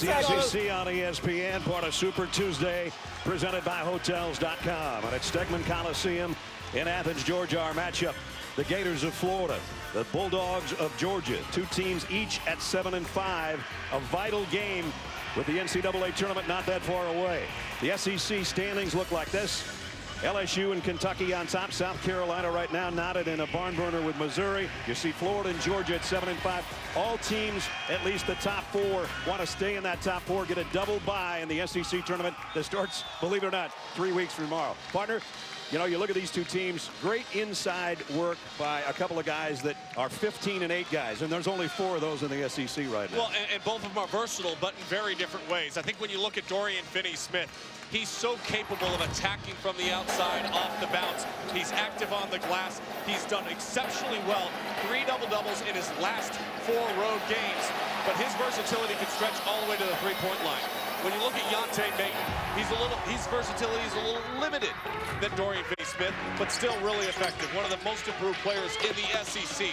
SEC on ESPN, part of Super Tuesday, presented by Hotels.com. And at Stegman Coliseum in Athens, Georgia, our matchup, the Gators of Florida, the Bulldogs of Georgia. Two teams each at 7-5. A vital game with the NCAA tournament not that far away. The SEC standings look like this. LSU and Kentucky on top. South Carolina right now knotted in a barn burner with Missouri. You see Florida and Georgia at 7-5. All teams, at least the top four, want to stay in that top four, get a double bye in the SEC tournament that starts, believe it or not, 3 weeks from tomorrow. Partner, you know, you look at these two teams, great inside work by a couple of guys that are 15-8 guys, and there's only 4 of those in the SEC right now. Well, and both of them are versatile, but in very different ways. I think when you look at Dorian Finney-Smith, he's so capable of attacking from the outside off the bounce. He's active on the glass. He's done exceptionally well. 3 double-doubles in his last 4 road games, but his versatility can stretch all the way to the three-point line. When you look at Yante Maten, his versatility is a little limited than Dorian Finney-Smith, but still really effective. One of the most improved players in the SEC.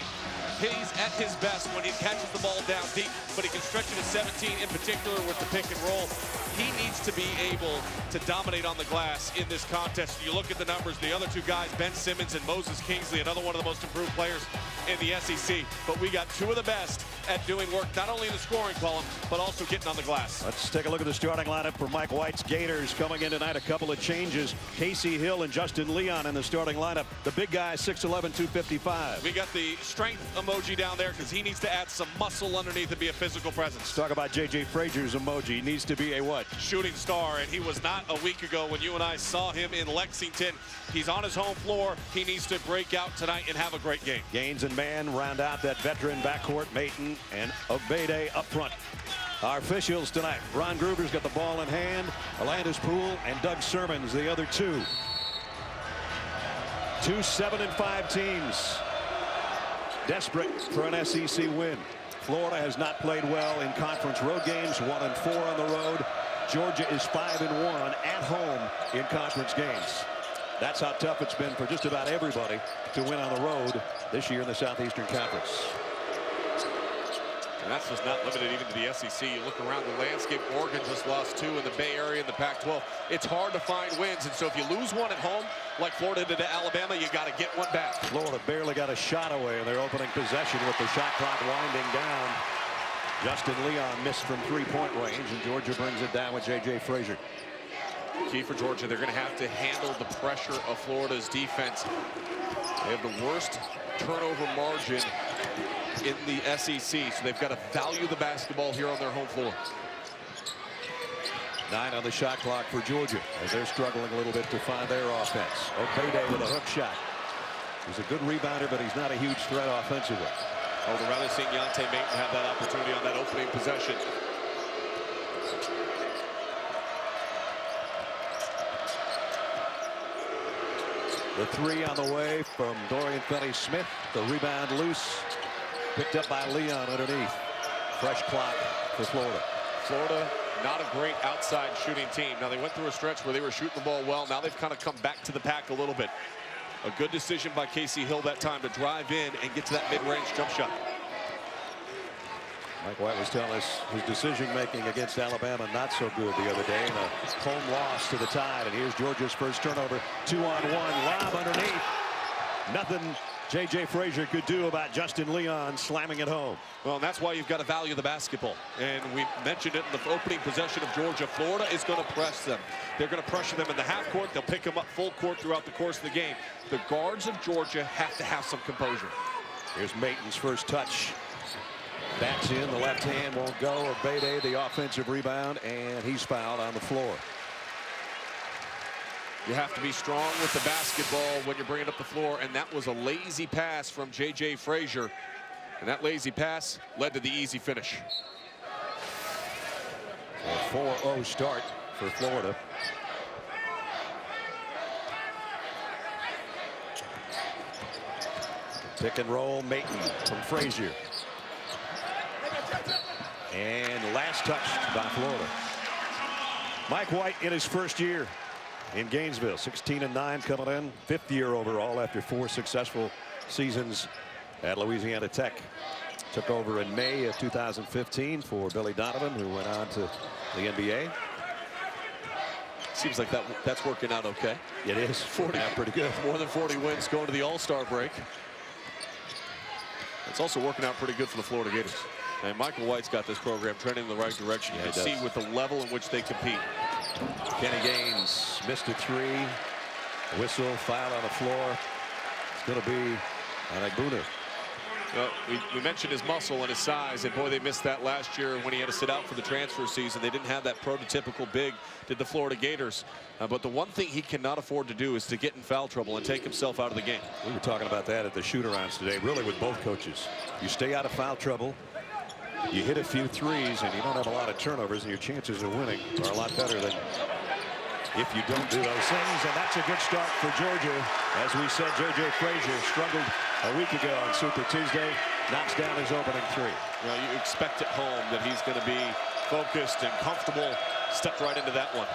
He's at his best when he catches the ball down deep, but he can stretch it to 17 in particular with the pick and roll. He needs to be able to dominate on the glass in this contest. You look at the numbers, the other 2 guys, Ben Simmons and Moses Kingsley, another one of the most improved players in the SEC. But we got 2 of the best at doing work, not only in the scoring column, but also getting on the glass. Let's take a look at the starting lineup for Mike White's Gators. Coming in tonight, a couple of changes. Casey Hill and Justin Leon in the starting lineup. The big guy, 6'11", 255. We got the strength emoji down there because he needs to add some muscle underneath and be a physical presence. Let's talk about J.J. Frazier's emoji. He needs to be a what? Shooting star, and he was not a week ago when you and I saw him in Lexington. He's on his home floor. He needs to break out tonight and have a great game. Gaines and Mann round out that veteran backcourt. Maten and Obede up front. Our officials tonight. Ron Gruber's got the ball in hand. Alandis Poole and Doug Sermons, the other 2. 2 7-5 teams. Desperate for an SEC win. Florida has not played well in conference road games, 1-4 on the road. Georgia is 5-1 at home in conference games. That's how tough it's been for just about everybody to win on the road this year in the Southeastern Conference. And that's just not limited even to the SEC. You look around the landscape, Oregon just lost 2 in the Bay Area in the Pac-12. It's hard to find wins, and so if you lose one at home, like Florida did to Alabama, you got to get one back. Florida barely got a shot away in their opening possession with the shot clock winding down. Justin Leon missed from 3-point range, and Georgia brings it down with J.J. Frazier. Key for Georgia, they're going to have to handle the pressure of Florida's defense. They have the worst turnover margin in the SEC, so they've got to value the basketball here on their home floor. 9 on the shot clock for Georgia as they're struggling a little bit to find their offense. Obede with a hook shot. He's a good rebounder, but he's not a huge threat offensively. I would rather see Yante Maten have that opportunity on that opening possession. The 3 on the way from Dorian Finney-Smith. The rebound loose. Picked up by Leon underneath. Fresh clock for Florida. Florida, not a great outside shooting team. Now, they went through a stretch where they were shooting the ball well. Now they've kind of come back to the pack a little bit. A good decision by Casey Hill that time to drive in and get to that mid-range jump shot. Mike White was telling us his decision-making against Alabama not so good the other day in a home loss to the Tide. And here's Georgia's first turnover. 2-on-1 lob underneath. Nothing J.J. Frazier could do about Justin Leon slamming it home. Well, and that's why you've got to value the basketball. And we mentioned it in the opening possession of Georgia. Florida is going to press them. They're going to pressure them in the half court. They'll pick them up full court throughout the course of the game. The guards of Georgia have to have some composure. Here's Maten's first touch. Backs in, the left hand won't go. Obede, the offensive rebound, and he's fouled on the floor. You have to be strong with the basketball when you're bringing up the floor, and that was a lazy pass from J.J. Frazier. And that lazy pass led to the easy finish. A 4-0 start for Florida. Pick and roll, Maten from Frazier. And last touched by Florida. Mike White in his first year in Gainesville, 16-9 coming in, 5th year overall after 4 successful seasons at Louisiana Tech. Took over in May of 2015 for Billy Donovan, who went on to the NBA. Seems like that's working out okay. It is 40. Yeah, pretty good. More than 40 wins going to the All-Star break. It's also working out pretty good for the Florida Gators. And Michael White's got this program trending in the right direction. You can see with the level in which they compete. Kenny Gaines missed a three. Whistle, foul on the floor. It's going to be Anagbuna. Well, we mentioned his muscle and his size, and boy, they missed that last year when he had to sit out for the transfer season. They didn't have that prototypical big, did the Florida Gators. But the one thing he cannot afford to do is to get in foul trouble and take himself out of the game. We were talking about that at the shoot-arounds today, really with both coaches. You stay out of foul trouble, you hit a few threes, and you don't have a lot of turnovers, and your chances of winning are a lot better than if you don't do those things. And that's a good start for Georgia. As we said, J.J. Frazier struggled a week ago on Super Tuesday, knocks down his opening three. Well, you expect at home that he's going to be focused and comfortable. Stepped right into that one.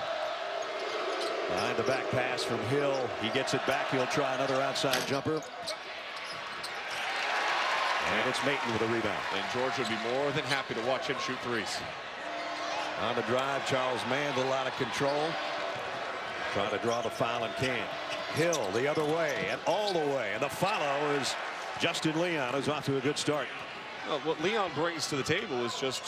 Behind the back pass from Hill. He gets it back. He'll try another outside jumper. And it's Maton with a rebound. And Georgia would be more than happy to watch him shoot threes. On the drive, Charles Mann, a little out of control. Trying to draw the foul and can't. Hill the other way and all the way. And the follow is Justin Leon, who's off to a good start. Well, what Leon brings to the table is just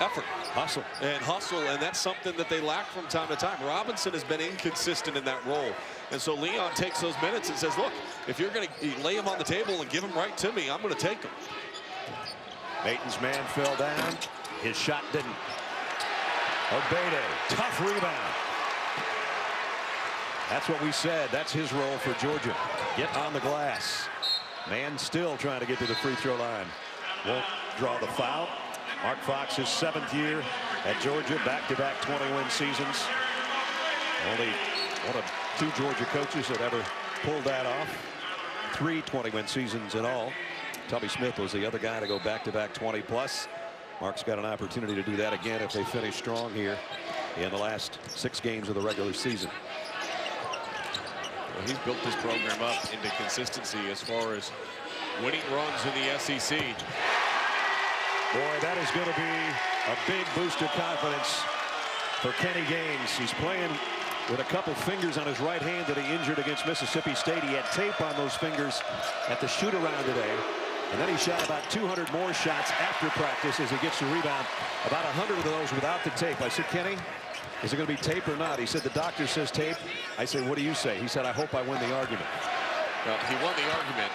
effort, hustle, and that's something that they lack from time to time. Robinson has been inconsistent in that role, and so Leon takes those minutes and says, look, if you're going to lay him on the table and give him right to me, I'm going to take him. Maton's man fell down. His shot didn't. Obede, tough rebound. That's what we said. That's his role for Georgia. Get on the glass. Man still trying to get to the free throw line. Won't draw the foul. Mark Fox, his 7th year at Georgia, back-to-back 20-win seasons. Only one of 2 Georgia coaches that ever pulled that off. 3 20-win seasons in all. Tubby Smith was the other guy to go back-to-back 20-plus. Mark's got an opportunity to do that again if they finish strong here in the last 6 games of the regular season. Well, he's built this program up into consistency as far as winning runs in the SEC. Boy, that is going to be a big boost of confidence for Kenny Gaines. He's playing with a couple fingers on his right hand that he injured against Mississippi State. He had tape on those fingers at the shoot-around today. And then he shot about 200 more shots after practice as he gets the rebound. About 100 of those without the tape. I said, Kenny, is it going to be tape or not? He said, the doctor says tape. I said, what do you say? He said, I hope I win the argument. Well, he won the argument.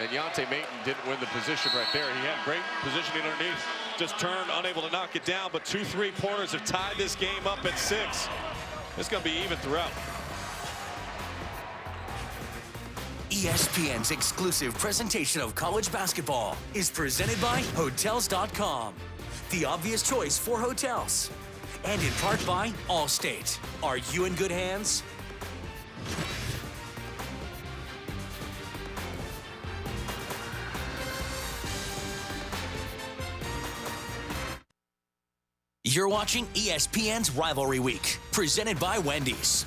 And Yante Maton didn't win the position right there. He had great positioning underneath. Just turned, unable to knock it down. But 2 3-pointers have tied this game up at 6. It's going to be even throughout. ESPN's exclusive presentation of college basketball is presented by Hotels.com, the obvious choice for hotels. And in part by Allstate. Are you in good hands? You're watching ESPN's Rivalry Week, presented by Wendy's.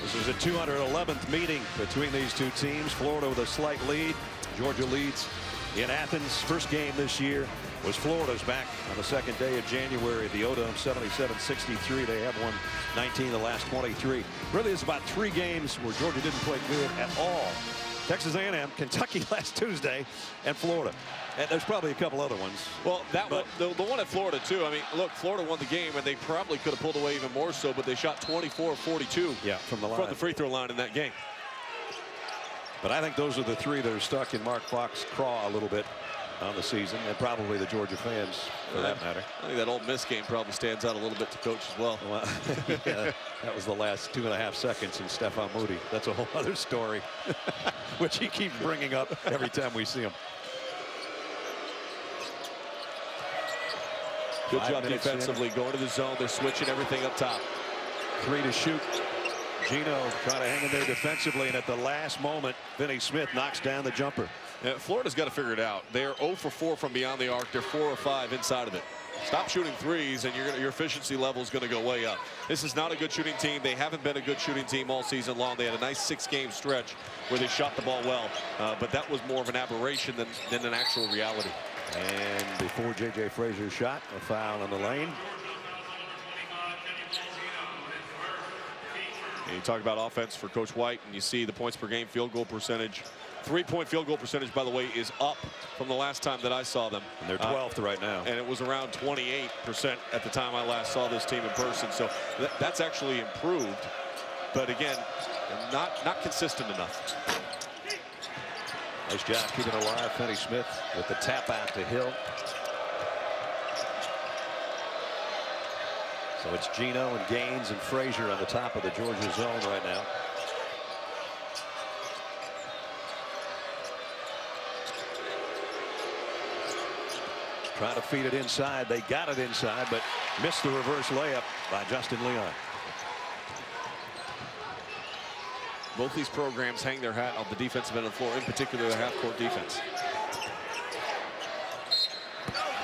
This is the 211th meeting between these 2 teams. Florida with a slight lead. Georgia leads in Athens. First game this year was Florida's back on the 2nd day of January at the O-Dome, 77-63. They have won 19 of the last 23. Really, it's about 3 games where Georgia didn't play good at all. Texas A&M, Kentucky last Tuesday, and Florida. And there's probably a couple other ones. Well, the one at Florida, too. I mean, look, Florida won the game, and they probably could have pulled away even more so, but they shot 24-42 from the free throw line in that game. But I think those are the 3 that are stuck in Mark Fox's craw a little bit on the season, and probably the Georgia fans, for that matter. I think that Ole Miss game probably stands out a little bit to coach as well. Yeah, that was the last 2.5 seconds in Stefan Moody. That's a whole other story, which he keeps bringing up every time we see him. Good job defensively, going to the zone. They're switching everything up top. 3 to shoot. Gino trying to hang in there defensively, and at the last moment, Finney Smith knocks down the jumper. Florida's got to figure it out. They're 0 for 4 from beyond the arc. They're 4 or 5 inside of it. Stop shooting threes, and your efficiency level is going to go way up. This is not a good shooting team. They haven't been a good shooting team all season long. They had a nice 6-game stretch where they shot the ball well, but that was more of an aberration than an actual reality. And before J.J. Frazier's shot, a foul in the lane. And you talk about offense for Coach White, and you see the points per game, field goal percentage. 3-point field goal percentage, by the way, is up from the last time that I saw them. And they're 12th right now. And it was around 28% at the time I last saw this team in person. So that's actually improved. But again, not consistent enough. Nice job keeping it alive. Finney Smith with the tap out to Hill. So it's Gino and Gaines and Frazier on the top of the Georgia zone right now. Trying to feed it inside. They got it inside, but missed the reverse layup by Justin Leon. Both these programs hang their hat on the defensive end of the floor, in particular the half-court defense.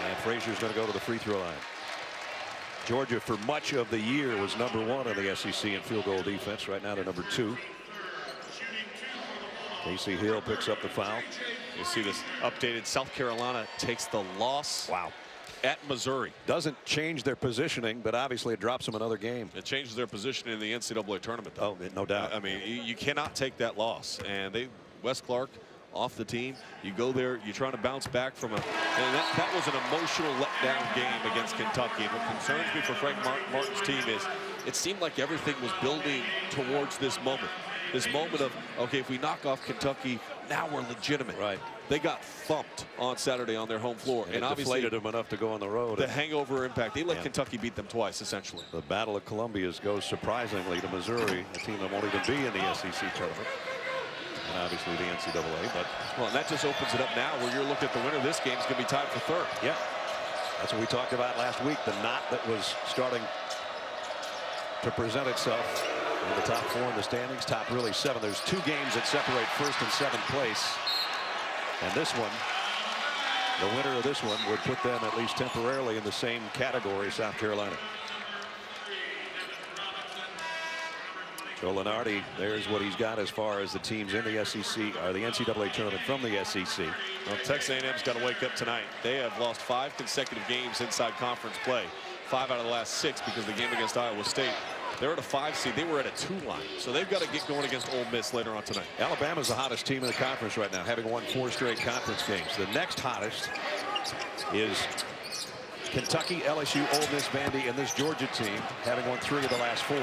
And Frazier's going to go to the free throw line. Georgia, for much of the year, was #1 in the SEC in field goal defense. Right now, they're #2. Casey Hill picks up the foul. You see this updated. South Carolina takes the loss. Wow. At Missouri. Doesn't change their positioning, but obviously it drops them another game. It changes their position in the NCAA tournament, though. Oh, no doubt. I mean, you cannot take that loss. And Wes Clark off the team. You go there, you're trying to bounce back from and that was an emotional letdown game against Kentucky. And what concerns me for Frank Martin's team is it seemed like everything was building towards this moment. This moment of, okay, if we knock off Kentucky, now we're legitimate. Right. They got thumped on Saturday on their home floor. And obviously deflated them enough to go on the road. The hangover impact. They let Kentucky beat them twice, essentially. The Battle of Columbia's goes surprisingly to Missouri, a team that won't even be in the SEC tournament. And obviously the NCAA. But well, and that just opens it up now where you're looking at the winner of this game is going to be tied for third. Yeah. That's what we talked about last week. The knot that was starting to present itself in the top 4 in the standings, top really 7. There's 2 games that separate 1st and 7th place. And this one, the winner of this one would put them at least temporarily in the same category, South Carolina. Joe Lunardi, there's what he's got as far as the teams in the SEC, or the NCAA tournament from the SEC. Well, Texas A&M's got to wake up tonight. They have lost 5 consecutive games inside conference play. 5 out of the last 6 because of the game against Iowa State. They're at a 5 seed. They were at a 2 line. So they've got to get going against Ole Miss later on tonight. Alabama's the hottest team in the conference right now, having won 4 straight conference games. The next hottest is Kentucky, LSU, Ole Miss, Vandy, and this Georgia team, having won 3 of the last 4.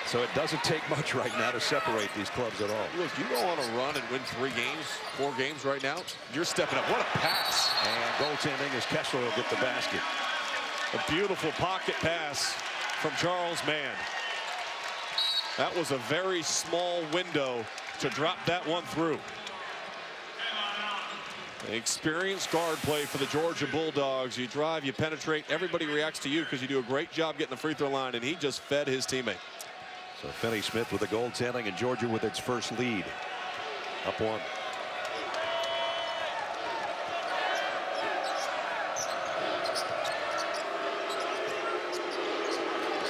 So it doesn't take much right now to separate these clubs at all. Look, you go on a run and win 3 games, 4 games right now, you're stepping up. What a pass. And goaltending as Kessler will get the basket. A beautiful pocket pass from Charles Mann. That was a very small window to drop that one through. Experienced guard play for the Georgia Bulldogs. You drive, you penetrate, everybody reacts to you because you do a great job getting the free throw line, and he just fed his teammate. So Finney Smith with the goaltending, and Georgia with its first lead. Up 1.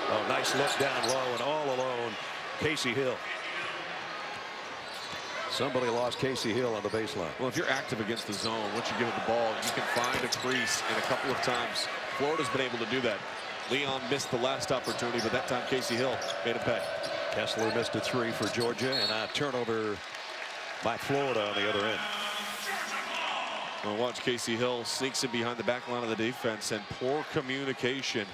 Oh, nice look down low, and all alone, Casey Hill. Somebody lost Casey Hill on the baseline. Well, if you're active against the zone, once you give it the ball, you can find a crease, and a couple of times Florida's been able to do that. Leon missed the last opportunity, but that time Casey Hill made it pay. Kessler missed a 3 for Georgia, and a turnover by Florida on the other end. Well, watch Casey Hill sneaks in behind the back line of the defense, and poor communication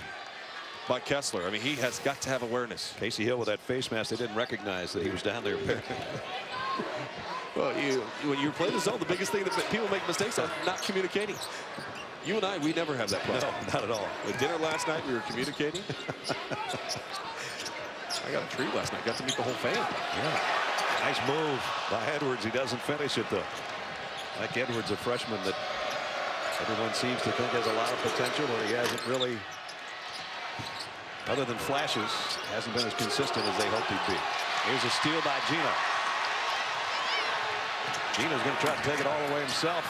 by Kessler. I mean, he has got to have awareness. Casey Hill with that face mask, they didn't recognize that he was down there. Well, when you play the zone, the biggest thing that people make mistakes on, not communicating. You and I, we never have that problem. No, not at all. At dinner last night, we were communicating. I got a treat last night. Got to meet the whole fam. Yeah. Nice move by Edwards. He doesn't finish it, though. Mike Edwards, a freshman that everyone seems to think has a lot of potential, but he hasn't really, other than flashes, hasn't been as consistent as they hoped he'd be. Here's a steal by Gino. Gino's going to try to take it all away himself.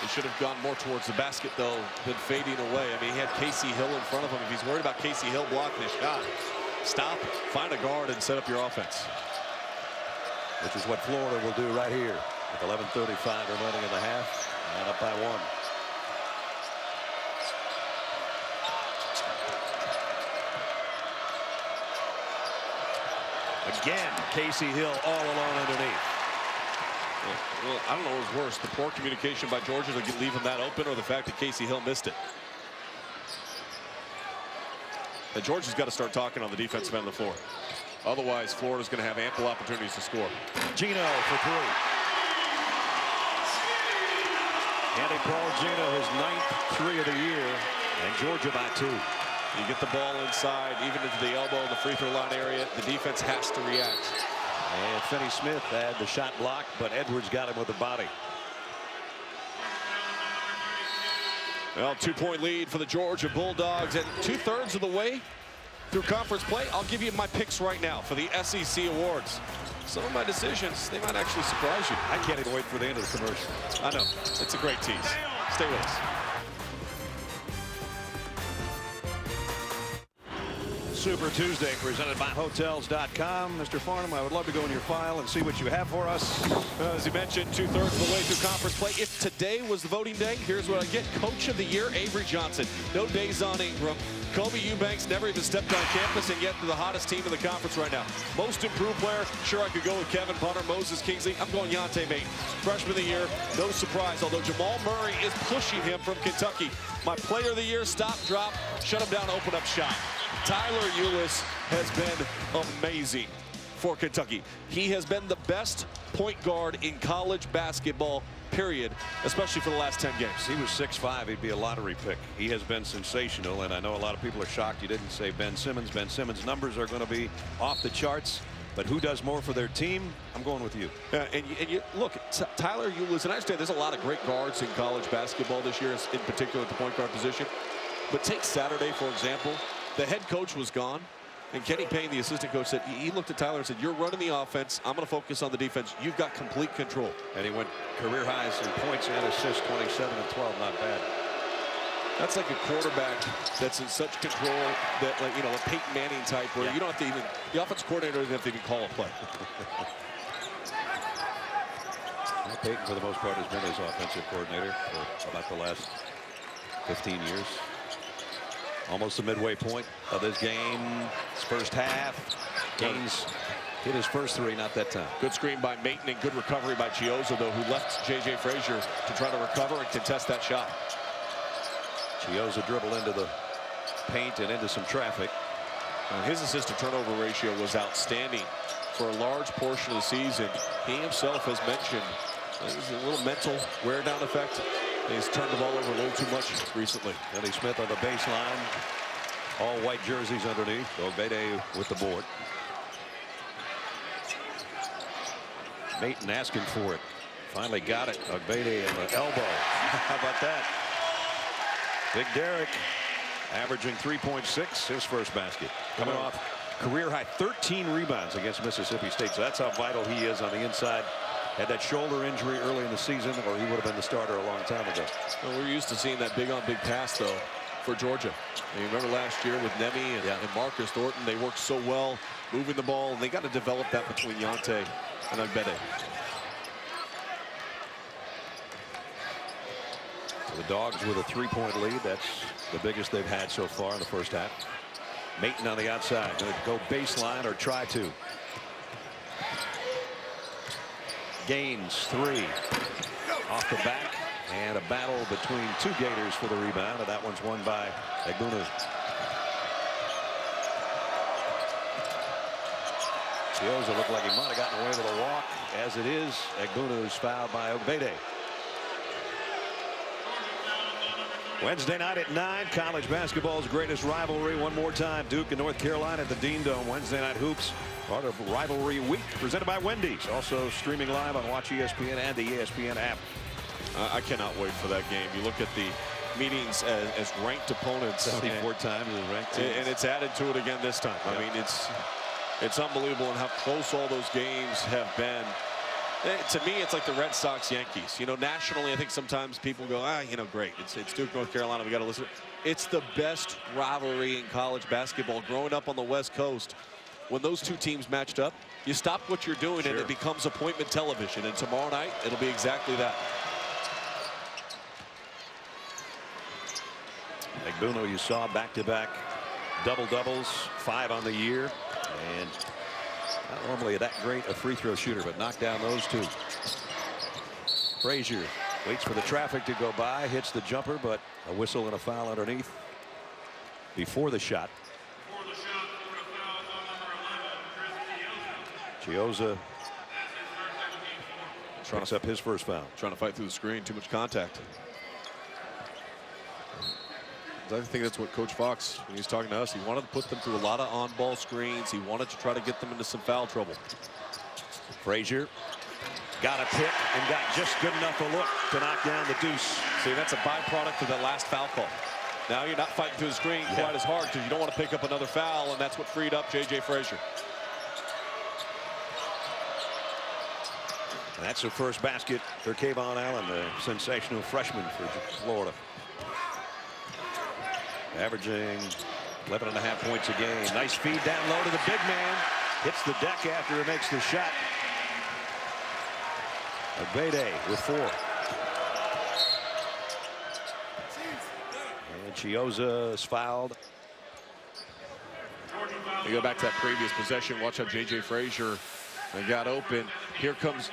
He should have gone more towards the basket, though, than fading away. I mean, he had Casey Hill in front of him. If he's worried about Casey Hill blocking his shot, stop, find a guard, and set up your offense. Which is what Florida will do right here. With 11:35 remaining in the half, and up by 1. Again, Casey Hill all alone underneath. Well, I don't know what's worse, the poor communication by Georgia to leave him that open, or the fact that Casey Hill missed it. And Georgia's got to start talking on the defensive end of the floor. Otherwise, Florida's going to have ample opportunities to score. Gino for 3. Andy Paul Gino, his 9th 3 of the year, and Georgia by 2. You get the ball inside, even into the elbow, the free throw line area. The defense has to react. And Finney Smith had the shot blocked, but Edwards got him with the body. Well, 2-point lead for the Georgia Bulldogs, and 2/3 of the way through conference play. I'll give you my picks right now for the SEC awards. Some of my decisions, they might actually surprise you. I can't even wait for the end of the commercial. I know. It's a great tease. Stay with us. Super Tuesday presented by Hotels.com. Mr. Farnham, I would love to go in your file and see what you have for us. As you mentioned, 2/3 of the way through conference play. If today was the voting day, here's what I get. Coach of the Year, Avery Johnson. No Dazon Ingram. Kobe Eubanks never even stepped on campus, and yet they're the hottest team in the conference right now. Most improved player, sure, I could go with Kevin Punter, Moses Kingsley. I'm going Yante Maten. Freshman of the year, no surprise, although Jamal Murray is pushing him from Kentucky. My player of the year, stop, drop, shut him down, open up shot. Tyler Ulis has been amazing for Kentucky. He has been the best point guard in college basketball, period, especially for the last 10 games. He was 6'5", he'd be a lottery pick. He has been sensational, and I know a lot of people are shocked you didn't say Ben Simmons. Ben Simmons' numbers are going to be off the charts, but who does more for their team? I'm going with you. And you look, Tyler Ulis, and I understand there's a lot of great guards in college basketball this year, in particular at the point guard position. But take Saturday, for example. The head coach was gone, and Kenny Payne, the assistant coach, said he looked at Tyler and said, "You're running the offense. I'm going to focus on the defense. You've got complete control." And he went career highs in points and assists, 27 and 12. Not bad. That's like a quarterback that's in such control that, like, you know, a Peyton Manning type, where you don't have to even, the offense coordinator doesn't have to even call a play. Well, Peyton, for the most part, has been his offensive coordinator for about the last 15 years. Almost the midway point of this game. It's first half. Gaines hit his first 3, not that time. Good screen by Maten and good recovery by Chioza, though, who left J.J. Frazier to try to recover and contest that shot. Chioza dribbled into the paint and into some traffic. His assist-to-turnover ratio was outstanding for a large portion of the season. He himself has mentioned there's a little mental wear-down effect. He's turned the ball over a little too much recently. Finney Smith on the baseline. All white jerseys underneath. Ogbede with the board. Maten asking for it. Finally got it. Ogbede in the elbow. How about that? Big Derek averaging 3.6, his first basket. Coming off career high 13 rebounds against Mississippi State. So that's how vital he is on the inside. Had that shoulder injury early in the season, or he would have been the starter a long time ago. Well, we're used to seeing that big-on-big pass, though, for Georgia. And you remember last year with Nemi and Marcus Thornton, they worked so well moving the ball, and they got to develop that between Yante and Ogbede. The Dogs with a 3-point lead. That's the biggest they've had so far in the first half. Maten on the outside. Going to go baseline or try to. Gaines 3 off the back, and a battle between 2 Gators for the rebound, and that one's won by Egbunu. Chioza looked like he might have gotten away with a walk. As it is, Egbunu is fouled by Ogbede. Wednesday night at 9, college basketball's greatest rivalry one more time. Duke and North Carolina at the Dean Dome. Wednesday night hoops, part of Rivalry Week, presented by Wendy's. Also streaming live on Watch ESPN and the ESPN app. I cannot wait for that game. You look at the meetings as ranked opponents. 74 times as ranked teams. And it's added to it again this time. Yep. I mean, it's unbelievable and how close all those games have been. To me, it's like the Red Sox Yankees. You know, nationally, I think sometimes people go, you know, great. It's Duke, North Carolina. We got to listen. It's the best rivalry in college basketball. Growing up on the West Coast, when those two teams matched up, you stop what you're doing and it becomes appointment television. And tomorrow night, it'll be exactly that. Egbuno, you saw back-to-back double-doubles, 5 on the year, and not normally that great a free throw shooter, but knocked down those 2. Frazier waits for the traffic to go by, hits the jumper, but a whistle and a foul underneath before the shot. Chiozza picks up his first foul. Trying to fight through the screen, too much contact. I think that's what Coach Fox, when he was talking to us, he wanted to put them through a lot of on-ball screens. He wanted to try to get them into some foul trouble. Frazier got a pick and got just good enough a look to knock down the deuce. See, that's a byproduct of that last foul call. Now you're not fighting through the screen quite as hard because you don't want to pick up another foul, and that's what freed up J.J. Frazier. And that's the first basket for Kayvon Allen, the sensational freshman for Florida. Averaging 11.5 points a game. Nice feed down low to the big man. Hits the deck after he makes the shot. Abede with 4. And Chiozza is fouled. You go back to that previous possession. Watch how J.J. Frazier got open. Here comes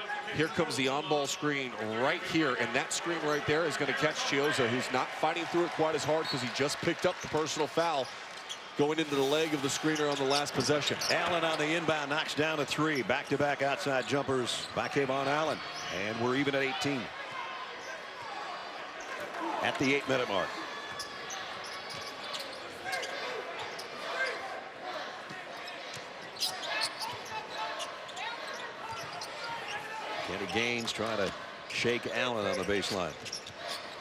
the on-ball screen right here, and that screen right there is going to catch Chiozza, who's not fighting through it quite as hard because he just picked up the personal foul going into the leg of the screener on the last possession. Allen on the inbound knocks down a 3. Back-to-back outside jumpers by Kayvon Allen, and we're even at 18 at the 8-minute mark. Kenny Gaines trying to shake Allen on the baseline.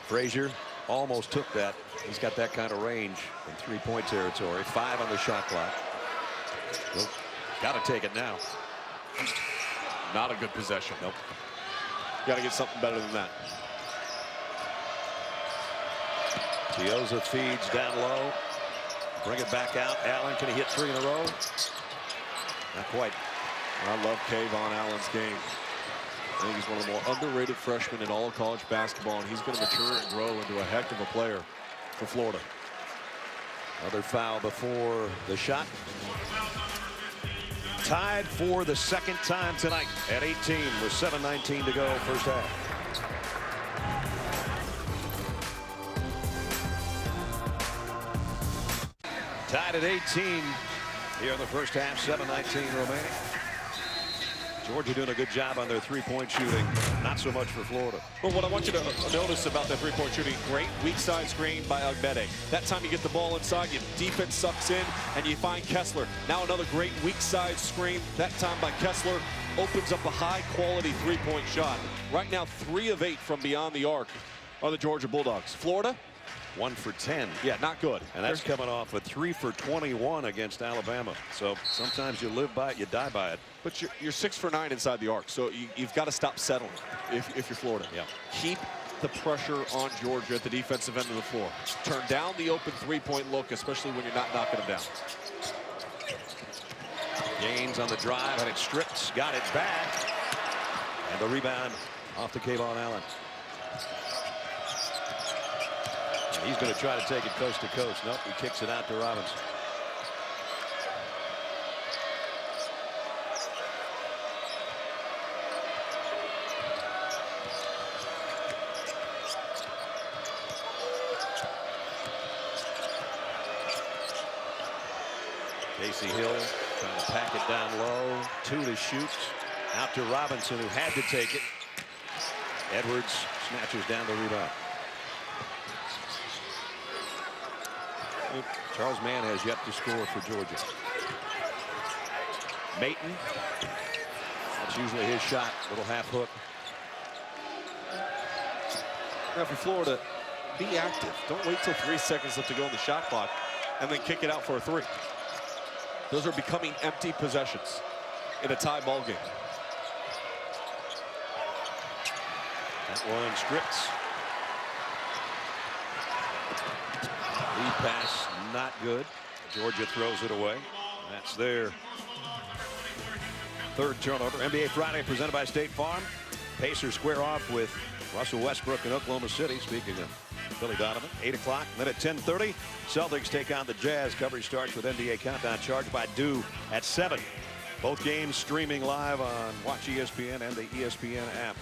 Frazier almost took that. He's got that kind of range in 3-point territory. 5 on the shot clock. Nope. Got to take it now. Not a good possession. Nope. Got to get something better than that. Chiozza feeds down low. Bring it back out. Allen, can he hit 3 in a row? Not quite. I love Kayvon Allen's game. I think he's one of the more underrated freshmen in all of college basketball, and he's going to mature and grow into a heck of a player for Florida. Another foul before the shot. Tied for the second time tonight at 18 with 7:19 to go first half. Tied at 18 here in the first half, 7:19 remaining. Georgia doing a good job on their 3-point shooting. Not so much for Florida. But what I want you to notice about that 3-point shooting, great weak side screen by Abede. That time you get the ball inside, your defense sucks in, and you find Kessler. Now another great weak side screen, that time by Kessler, opens up a high quality 3-point shot. Right now 3 of 8 from beyond the arc are the Georgia Bulldogs. Florida, 1 for 10. Yeah, not good. And that's coming off a 3 for 21 against Alabama. So sometimes you live by it, you die by it. But you're 6 for 9 inside the arc, so you've got to stop settling if you're Florida. Yeah. Keep the pressure on Georgia at the defensive end of the floor. Turn down the open 3-point look, especially when you're not knocking them down. Gaines on the drive, and it strips, got it back. And the rebound off to Kayvon Allen. And he's going to try to take it coast to coast. Nope, he kicks it out to Robinson. Casey Hill trying to pack it down low. 2 to shoot. Out to Robinson, who had to take it. Edwards snatches down the rebound. Charles Mann has yet to score for Georgia. Mayton. That's usually his shot. Little half hook. Now for Florida, be active. Don't wait till 3 seconds left to go on the shot clock and then kick it out for a 3. Those are becoming empty possessions in a tie ball game. That one strips. Lead pass not good. Georgia throws it away. That's their third turnover. NBA Friday presented by State Farm. Pacers square off with Russell Westbrook in Oklahoma City. Speaking of Billy Donovan, 8 o'clock. Then at 10:30, Celtics take on the Jazz. Coverage starts with NBA Countdown charged by Dew at 7. Both games streaming live on Watch ESPN and the ESPN app.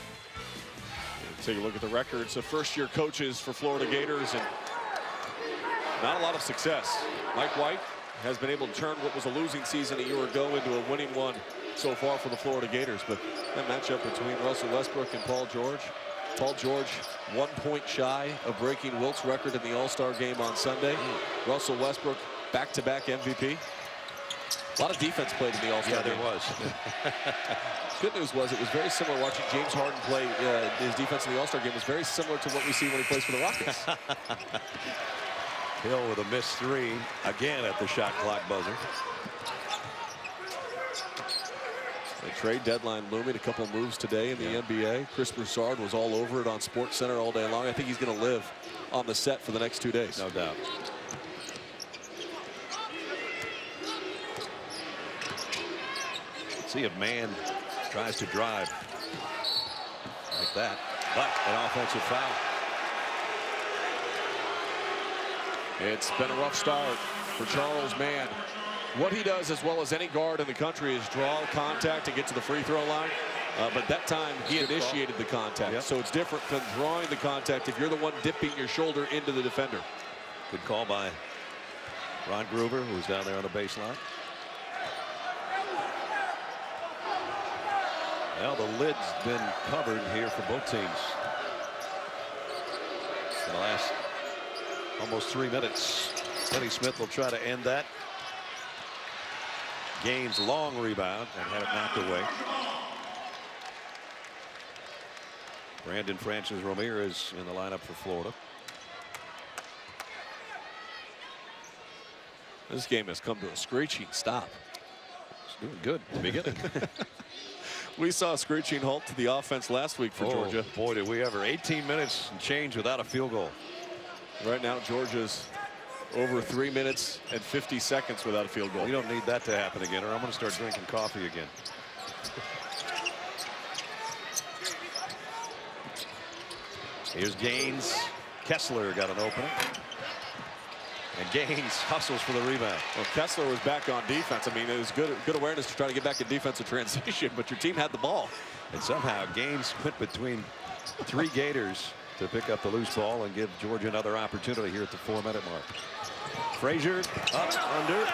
Take a look at the records of first-year coaches for Florida Gators, and not a lot of success. Mike White has been able to turn what was a losing season a year ago into a winning one so far for the Florida Gators. But that matchup between Russell Westbrook and Paul George. Paul George 1 point shy of breaking Wilt's record in the All-Star game on Sunday. Russell Westbrook back-to-back MVP. A lot of defense played in the All-Star game. There was. Good news was it was very similar watching James Harden play. His defense in the All-Star game was very similar to what we see when he plays for the Rockets. Hill with a missed 3 again at the shot clock buzzer. The trade deadline looming. A couple moves today in the NBA. Chris Broussard was all over it on SportsCenter all day long. I think he's going to live on the set for the next 2 days. No doubt. Let's see if Mann tries to drive like that, but an offensive foul. It's been a rough start for Charles Mann. What he does as well as any guard in the country is draw contact and get to the free throw line. But that time he initiated the contact. So it's different than drawing the contact if you're the one dipping your shoulder into the defender. Good call by Ron Groover, who's down there on the baseline. Well, the lid's been covered here for both teams. In the last almost 3 minutes. Finney Smith will try to end that. Gaines long rebound and had it knocked away. Brandon Francis Ramirez in the lineup for Florida. This game has come to a screeching stop. It's doing good at the beginning. We saw a screeching halt to the offense last week for Georgia. Boy, did we ever. 18 minutes and change without a field goal. Right now, Georgia's over 3 minutes and 50 seconds without a field goal. We don't need that to happen again, or I'm going to start drinking coffee again. Here's Gaines. Kessler got an opening. And Gaines hustles for the rebound. Well, Kessler was back on defense. I mean, it was good awareness to try to get back in defensive transition, but your team had the ball. And somehow Gaines went between 3 Gators to pick up the loose ball and give Georgia another opportunity here at the 4-minute mark. Frazier up under.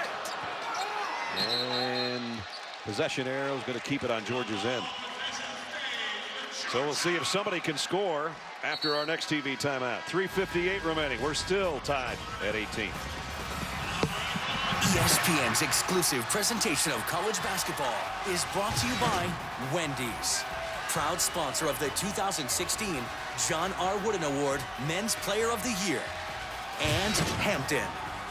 And possession arrow is going to keep it on Georgia's end. So we'll see if somebody can score after our next TV timeout. 3:58 remaining. We're still tied at 18. ESPN's exclusive presentation of college basketball is brought to you by Wendy's, proud sponsor of the 2016 John R. Wooden Award Men's Player of the Year, and Hampton.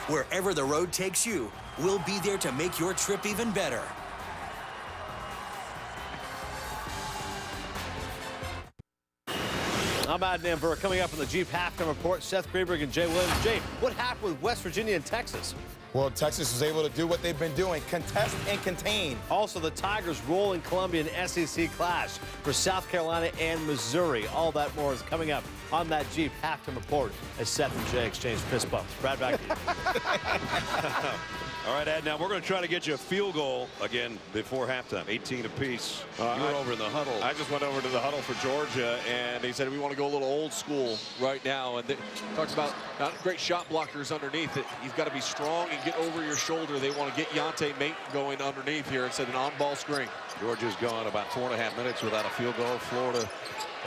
Wherever the road takes you, we'll be there to make your trip even better. I'm Ad Namver. Coming up on the Jeep Halftime Report, Seth Greenberg and Jay Williams. Jay, what happened with West Virginia and Texas? Well, Texas was able to do what they've been doing, contest and contain. Also, the Tigers rolling Columbia in SEC clash for South Carolina and Missouri. All that more is coming up on that Jeep Halftime Report as Seth and Jay exchange fist bumps. Brad, back to you. All right, Ed, now we're going to try to get you a field goal again before halftime. 18 apiece. You were over in the huddle. I just went over to the huddle for Georgia, and he said we want to go a little old school right now. And they talked about not great shot blockers underneath it. You've got to be strong and get over your shoulder. They want to get Yante Mate going underneath here instead of an on-ball screen. Georgia's gone about 4.5 minutes without a field goal. Florida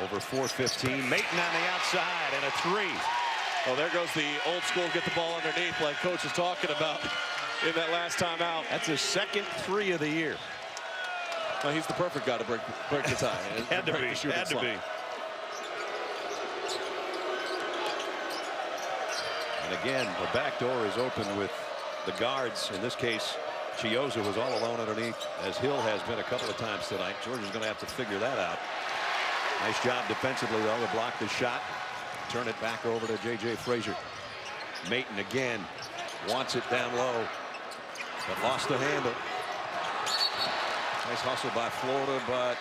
over 4:15. Maton on the outside and a 3. Oh, there goes the old school get the ball underneath like Coach is talking about in that last timeout. That's his second 3 of the year. Well, he's the perfect guy to break the tie. Had to be. Had to be. And again, the back door is open with the guards. In this case, Chiozza was all alone underneath, as Hill has been a couple of times tonight. Georgia's going to have to figure that out. Nice job defensively, though, to block the shot. Turn it back over to J.J. Frazier. Maton again wants it down low, but lost the handle. Nice hustle by Florida, but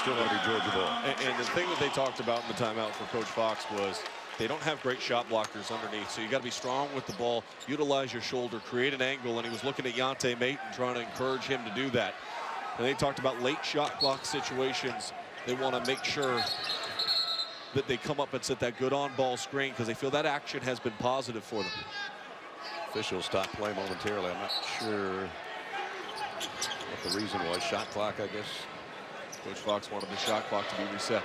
still going to be Georgia ball. And the thing that they talked about in the timeout for Coach Fox was they don't have great shot blockers underneath, so you got to be strong with the ball, utilize your shoulder, create an angle, and he was looking at Yante Maton trying to encourage him to do that. And they talked about late shot block situations. They want to make sure that they come up and set that good on-ball screen because they feel that action has been positive for them. Officials stopped play momentarily. I'm not sure what the reason was. Shot clock, I guess. Coach Fox wanted the shot clock to be reset.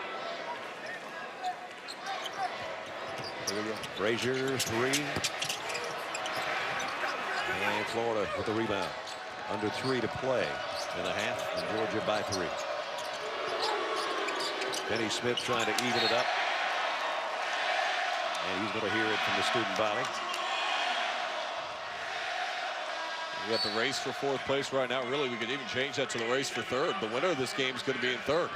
Here we go. Frazier, 3. And Florida with the rebound. Under 3 to play in a half, and Georgia by 3. Finney Smith trying to even it up. And he's going to hear it from the student body. We got the race for 4th place right now. Really, we could even change that to the race for 3rd. The winner of this game is going to be in 3rd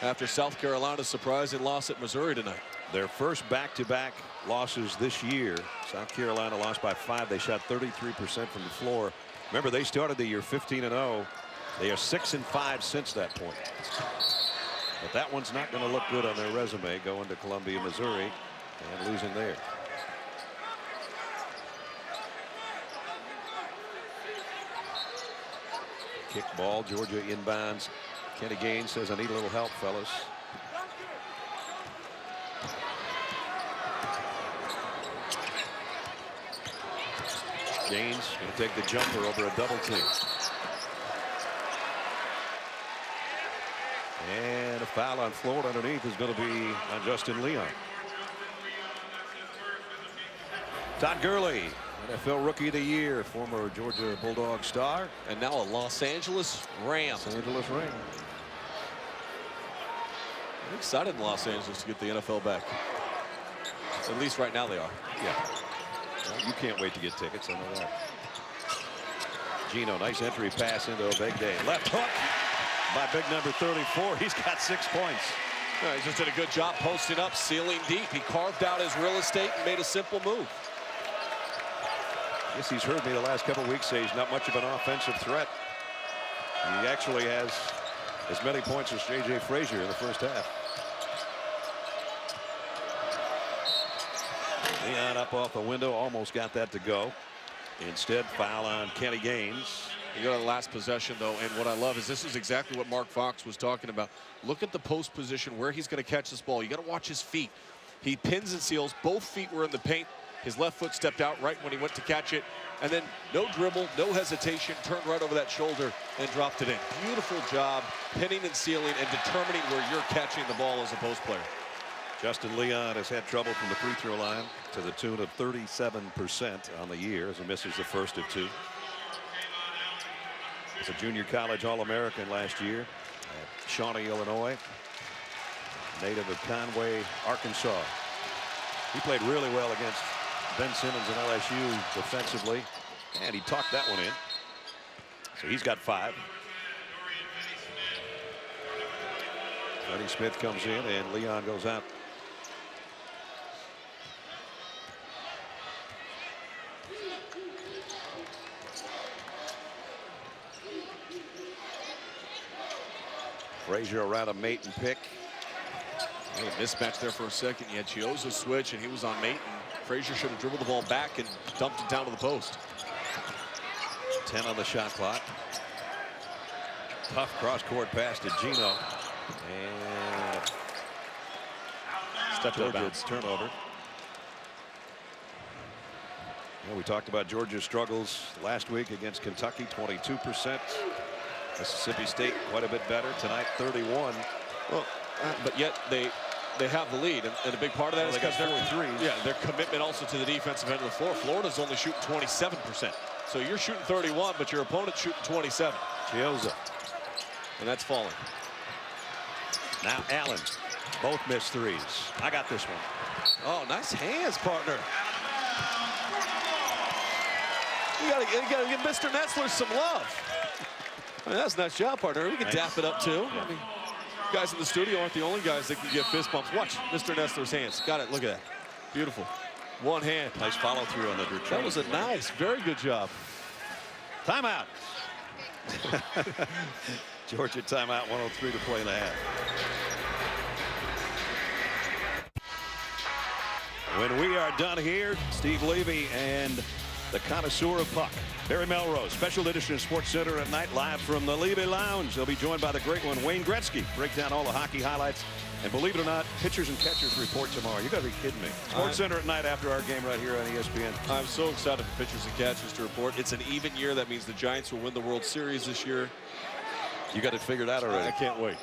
after South Carolina's surprising loss at Missouri tonight. Their first back-to-back losses this year. South Carolina lost by 5. They shot 33% from the floor. Remember, they started the year 15-0. They are 6-5 since that point. But that one's not going to look good on their resume going to Columbia, Missouri, and losing there. Kick ball, Georgia inbounds. Kenny Gaines says, I need a little help, fellas. Gaines going to take the jumper over a double team. And a foul on Florida underneath is going to be on Justin Leon. Todd Gurley, NFL Rookie of the Year, former Georgia Bulldog star. And now a Los Angeles Ram. Los Angeles Ram. I'm excited in Los Angeles to get the NFL back. At least right now they are. Yeah. Well, you can't wait to get tickets, I know that. Gino, nice entry pass into Obegde. Left hook by big number 34. He's got 6 points. He just did a good job posting up, sealing deep. He carved out his real estate and made a simple move. Yes, he's heard me the last couple of weeks say he's not much of an offensive threat. He actually has as many points as J.J. Frazier in the first half. Leon up off the window, almost got that to go. Instead, foul on Kenny Gaines. You go to the last possession, though, and what I love is this is exactly what Mark Fox was talking about. Look at the post position where he's going to catch this ball. You got to watch his feet. He pins and seals. Both feet were in the paint. His left foot stepped out right when he went to catch it. And then no dribble, no hesitation, turned right over that shoulder and dropped it in. Beautiful job pinning and sealing and determining where you're catching the ball as a post player. Justin Leon has had trouble from the free throw line to the tune of 37% on the year as he misses the first of 2. He's a junior college All-American last year at Shawnee, Illinois. Native of Conway, Arkansas. He played really well against Ben Simmons and LSU defensively, and he talked that one in. So he's got 5. Finney Smith comes in and Leon goes out. Frazier around a Maton pick. Mismatch there for a second. You had Chioza switch and he was on Maton. Frazier should have dribbled the ball back and dumped it down to the post. 10 on the shot clock. Tough cross-court pass to Gino. And stepped out of bounds. Turnover. Well, we talked about Georgia's struggles last week against Kentucky, 22%. Mississippi State quite a bit better tonight, 31. Well, but yet they have the lead, and a big part of that is because their commitment also to the defensive end of the floor. Florida's only shooting 27%. So you're shooting 31, but your opponent's shooting 27. Chioza. And that's falling. Now Allen. Both missed threes. I got this one. Oh, nice hands, partner. You gotta give Mr. Nessler some love. I mean, that's a nice job, partner. We can dap it up too. I mean, guys in the studio aren't the only guys that can get fist bumps. Watch Mr. Nestler's hands. Got it. Look at that. Beautiful. One hand. Nice follow through on the return. That was a nice, very good job. Timeout. Georgia timeout, 1:03 to play in the half. When we are done here, Steve Levy and the connoisseur of puck, Barry Melrose, special edition of Sports Center at night, live from the Levy Lounge. They'll be joined by the great one, Wayne Gretzky. Break down all the hockey highlights. And believe it or not, pitchers and catchers report tomorrow. You got to be kidding me. Sports Center at night after our game right here on ESPN. I'm so excited for pitchers and catchers to report. It's an even year. That means the Giants will win the World Series this year. You got it figured out already. I can't wait.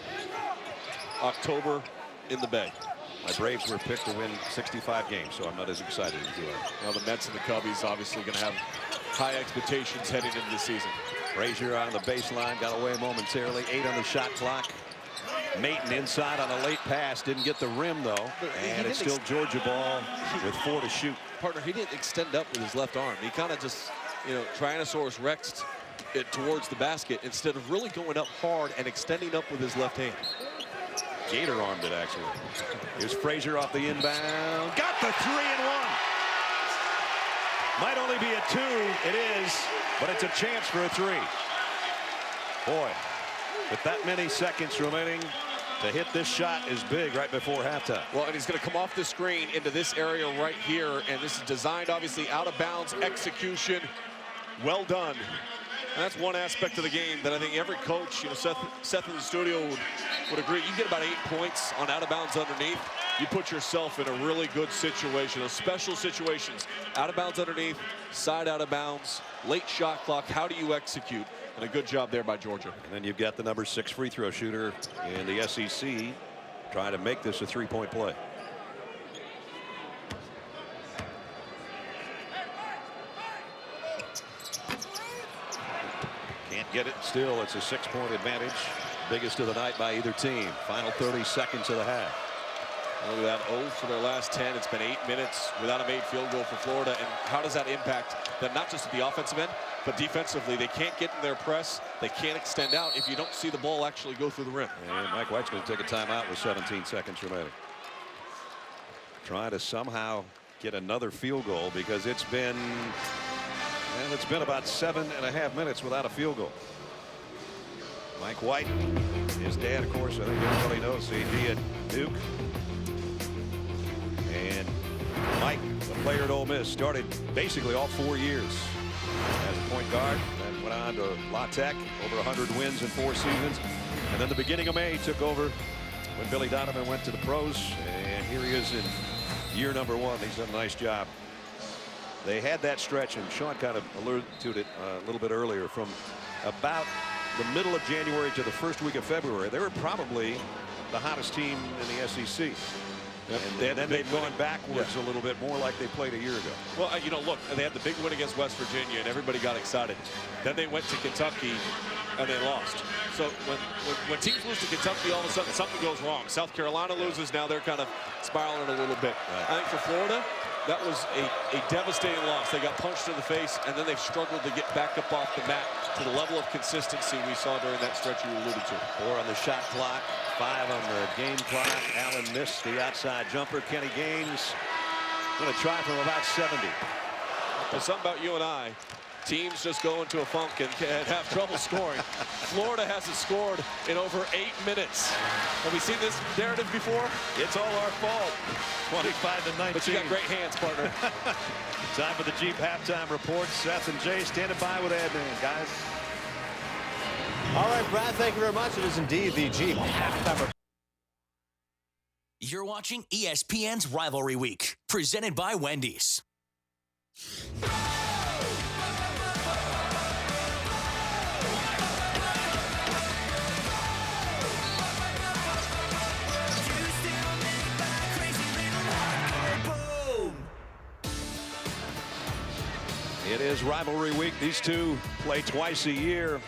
October in the Bay. My Braves were picked to win 65 games, so I'm not as excited as you are. Well, the Mets and the Cubbies obviously going to have high expectations heading into the season. Frazier on the baseline, got away momentarily. 8 on the shot clock. Maton inside on a late pass, didn't get the rim though, and it's still Georgia ball with 4 to shoot. Partner, he didn't extend up with his left arm. He kind of just, Tyrannosaurus Rex'd it towards the basket instead of really going up hard and extending up with his left hand. Gator armed it actually. Here's Frazier off the inbound. Got the 3-and-1. Might only be a 2. It is, but it's a chance for a 3. Boy, with that many seconds remaining, to hit this shot is big right before halftime. Well, and he's going to come off the screen into this area right here, and this is designed, obviously, out of bounds execution. Well done. And that's one aspect of the game that I think every coach, Seth in the studio would agree. You get about 8 points on out of bounds underneath. You put yourself in a really good situation, those special situations. Out of bounds underneath, side out of bounds, late shot clock. How do you execute? And a good job there by Georgia. And then you've got the number 6 free throw shooter in the SEC trying to make this a 3-point play. Can't get it still. It's a 6-point advantage. Biggest of the night by either team. Final 30 seconds of the half. Look at that, 0 for their last 10. It's been 8 minutes without a made field goal for Florida. And how does that impact them, not just at the offensive end, but defensively? They can't get in their press. They can't extend out if you don't see the ball actually go through the rim. And Mike White's going to take a timeout with 17 seconds remaining. Trying to somehow get another field goal because it's been about 7.5 minutes without a field goal. Mike White, his dad, of course, I think everybody knows, AD at Duke. And Mike, the player at Ole Miss, started basically all 4 years as a point guard, and went on to La Tech, over 100 wins in 4 seasons. And then the beginning of May took over when Billy Donovan went to the pros, and here he is in year number 1. He's done a nice job. They had that stretch, and Sean kind of alluded to it a little bit earlier, from about the middle of January to the first week of February. They were probably the hottest team in the SEC. And then they've gone backwards a little bit more like they played a year ago. Well, look, they had the big win against West Virginia, and everybody got excited. Then they went to Kentucky, and they lost. So when teams lose to Kentucky, all of a sudden something goes wrong. South Carolina loses. Now they're kind of spiraling a little bit. Right. I think for Florida, that was a devastating loss. They got punched in the face, and then they've struggled to get back up off the mat to the level of consistency we saw during that stretch you alluded to. 4 on the shot clock, 5 on the game clock. Allen missed the outside jumper. Kenny Gaines going to try from about 70. There's something about you and I. Teams just go into a funk and have trouble scoring. Florida hasn't scored in over 8 minutes. Have we seen this narrative before? It's all our fault. 25-19. But you got great hands, partner. Time for the Jeep halftime report. Seth and Jay standing by with Adnan, guys. All right, Brad, thank you very much. It is indeed the Jeep halftime report. You're watching ESPN's Rivalry Week, presented by Wendy's. It is Rivalry Week. These two play twice a year.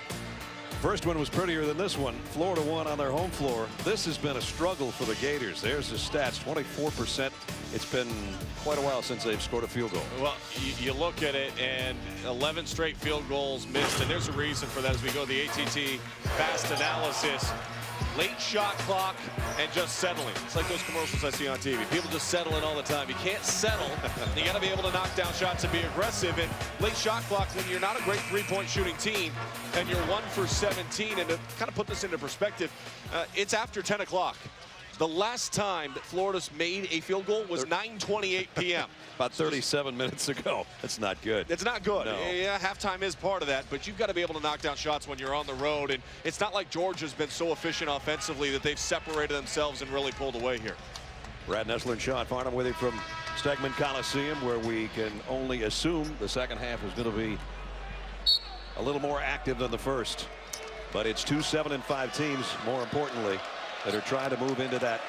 First one was prettier than this one. Florida won on their home floor. This has been a struggle for the Gators. There's the stats, 24%. It's been quite a while since they've scored a field goal. Well, you look at it, and 11 straight field goals missed, and there's a reason for that as we go to the ATT fast analysis. late shot clock and just settling. It's like those commercials I see on TV. People just settling all the time. You can't settle. You got to be able to knock down shots and be aggressive. And late shot clock, when you're not a great three-point shooting team and you're 1 for 17, and to kind of put this into perspective, it's after 10 o'clock. The last time that Florida's made a field goal was 9:28 p.m. About 37 minutes ago. That's not good. It's not good. No. Yeah, halftime is part of that, but you've got to be able to knock down shots when you're on the road, and it's not like Georgia's been so efficient offensively that they've separated themselves and really pulled away here. Brad Nessler and Sean Farnham with you from Stegman Coliseum, where we can only assume the second half is going to be a little more active than the first. But it's 2 7-5 teams, more importantly, that are trying to move into that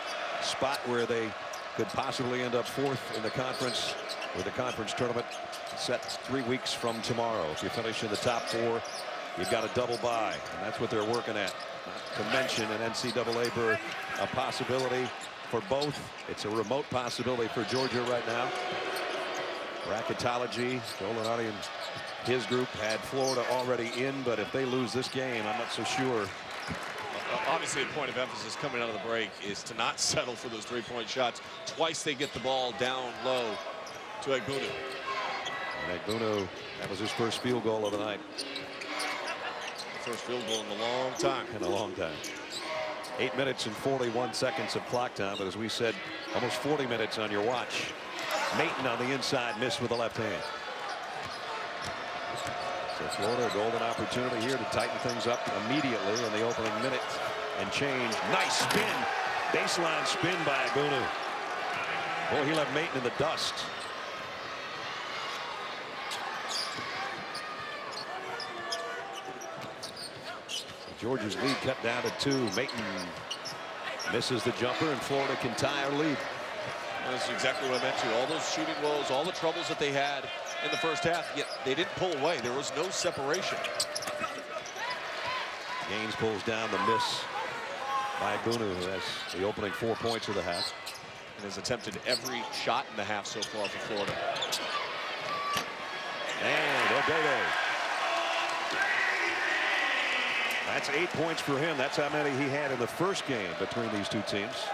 spot where they could possibly end up 4th in the conference, with the conference tournament set 3 weeks from tomorrow. If you finish in the top 4, you've got a double bye, and that's what they're working at. Not to mention an NCAA berth, a possibility for both. It's a remote possibility for Georgia right now. Bracketology, Joe Lunardi and his group had Florida already in, but if they lose this game, I'm not so sure. Obviously, the point of emphasis coming out of the break is to not settle for those three-point shots. Twice they get the ball down low to Egbunu. And Egbunu, that was his first field goal of the night. First field goal in a long time. In a long time. 8 minutes and 41 seconds of clock time, but as we said, almost 40 minutes on your watch. Maton on the inside, missed with the left hand. So Florida, a golden opportunity here to tighten things up immediately in the opening minute and change. Nice spin. Baseline spin by Egbunu. Boy, he left Maton in the dust. Georgia's lead cut down to 2. Maton misses the jumper, and Florida can tie our lead. That's exactly what I meant to. All those shooting woes, all the troubles that they had in the first half, yet they didn't pull away. There was no separation. Gaines pulls down the miss by Egbunu, who has the opening 4 points of the half. And has attempted every shot in the half so far for Florida. And O'Dede. That's 8 points for him. That's how many he had in the first game between these two teams.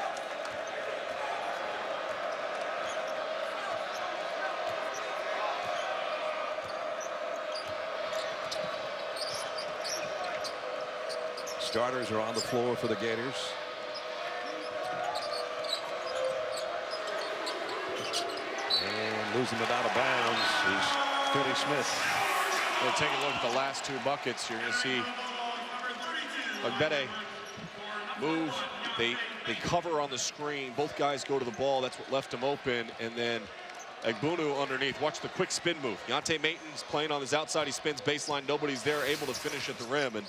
Starters are on the floor for the Gators. And losing it out of bounds is Finney Smith. Well, take a look at the last 2 buckets. You're going to see Ogbede move. They cover on the screen. Both guys go to the ball. That's what left him open. And then Egbunu underneath. Watch the quick spin move. Deontay Maton's playing on his outside. He spins baseline. Nobody's there, able to finish at the rim. And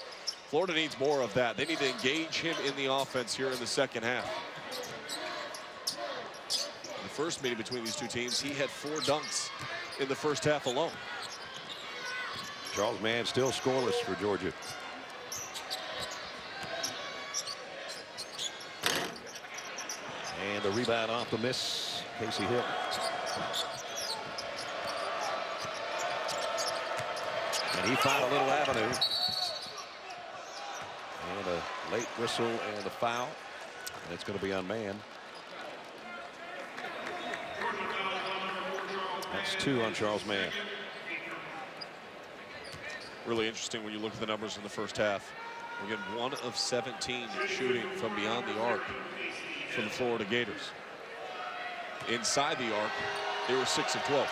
Florida needs more of that. They need to engage him in the offense here in the second half. In the first meeting between these two teams, he had 4 dunks in the first half alone. Charles Mann still scoreless for Georgia. And the rebound off the miss, Casey Hill. And he found a little avenue. And a late whistle and a foul. And it's going to be on Mann. That's 2 on Charles Mann. Really interesting when you look at the numbers in the first half. We're getting 1 of 17 shooting from beyond the arc for the Florida Gators. Inside the arc, they were 6 of 12.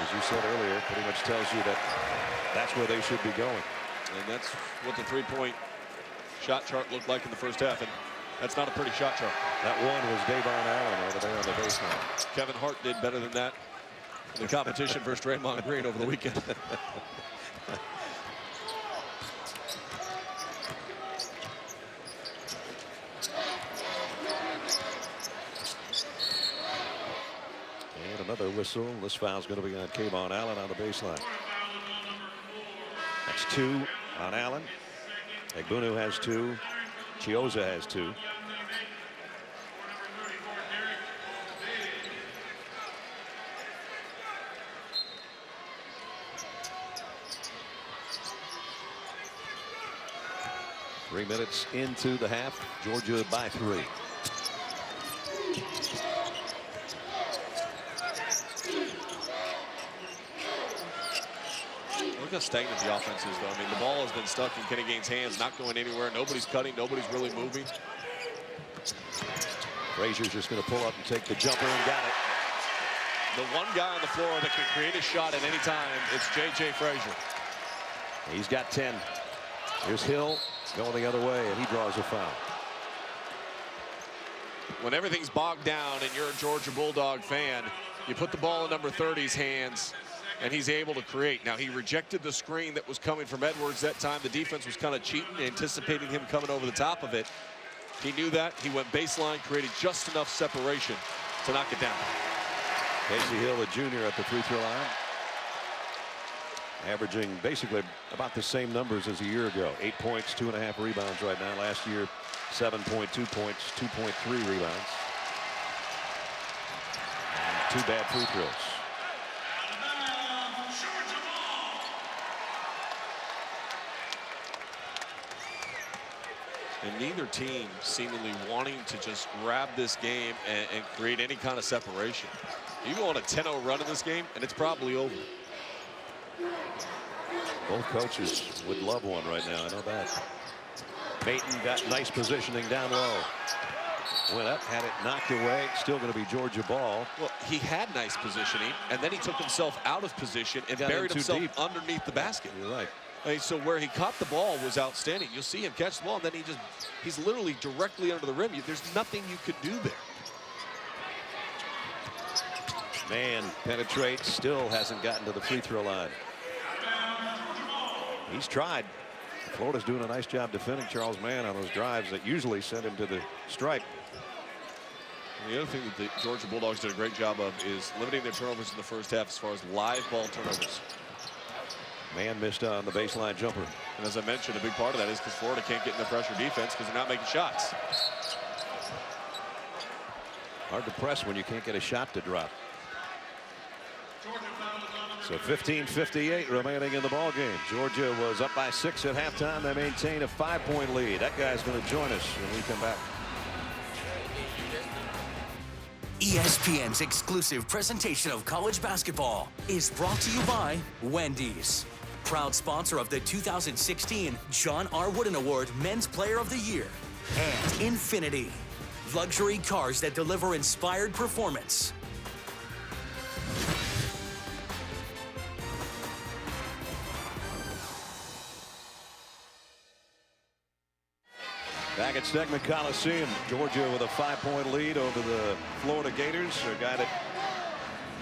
As you said earlier, pretty much tells you that that's where they should be going. And that's what the three-point shot chart looked like in the first half. And that's not a pretty shot chart. That one was Davon Allen over there on the baseline. Kevin Hart did better than that in the competition versus Draymond Green over the weekend. And another whistle. This foul's going to be on Kavon Allen on the baseline. That's 2 on Allen. Egbunu has 2. Chiozza has 2. 3 minutes into the half. Georgia by 3. Look how stagnant the offense is, though. I mean, the ball has been stuck in Kenny Gaines' hands, not going anywhere. Nobody's cutting. Nobody's really moving. Frazier's just going to pull up and take the jumper and got it. The one guy on the floor that can create a shot at any time, it's J.J. Frazier. He's got 10. Here's Hill going the other way, and he draws a foul. When everything's bogged down and you're a Georgia Bulldog fan, you put the ball in number 30's hands, and he's able to create. Now, he rejected the screen that was coming from Edwards that time. The defense was kind of cheating, anticipating him coming over the top of it. He knew that. He went baseline, created just enough separation to knock it down. Casey Hill, a junior, at the free throw line. Averaging basically about the same numbers as a year ago. 8 points, 2.5 rebounds right now. Last year, 7.2 points, 2.3 rebounds. And 2 bad free throws. And neither team seemingly wanting to just grab this game and create any kind of separation. You go on a 10-0 run in this game, and it's probably over. Both coaches would love one right now. I know that. Payton got nice positioning down low. Went up, had it knocked away. Still going to be Georgia ball. Well, he had nice positioning, and then he took himself out of position and buried himself underneath the basket. You're right. I mean, so where he caught the ball was outstanding. You'll see him catch the ball, and then he's literally directly under the rim. There's nothing you could do there. Man penetrates, still hasn't gotten to the free throw line. He's tried. Florida's doing a nice job defending Charles Mann on those drives that usually send him to the stripe. And the other thing that the Georgia Bulldogs did a great job of is limiting their turnovers in the first half as far as live ball turnovers. Mann missed on the baseline jumper. And as I mentioned, a big part of that is because Florida can't get in the pressure defense because they're not making shots. Hard to press when you can't get a shot to drop. So 15:58 remaining in the ball game. Georgia was up by 6 at halftime. They maintain a 5-point lead. That guy's going to join us when we come back. ESPN's exclusive presentation of college basketball is brought to you by Wendy's, proud sponsor of the 2016 John R. Wooden Award Men's Player of the Year, and Infiniti, luxury cars that deliver inspired performance. Back at Stegman Coliseum, Georgia with a 5-point lead over the Florida Gators. A guy that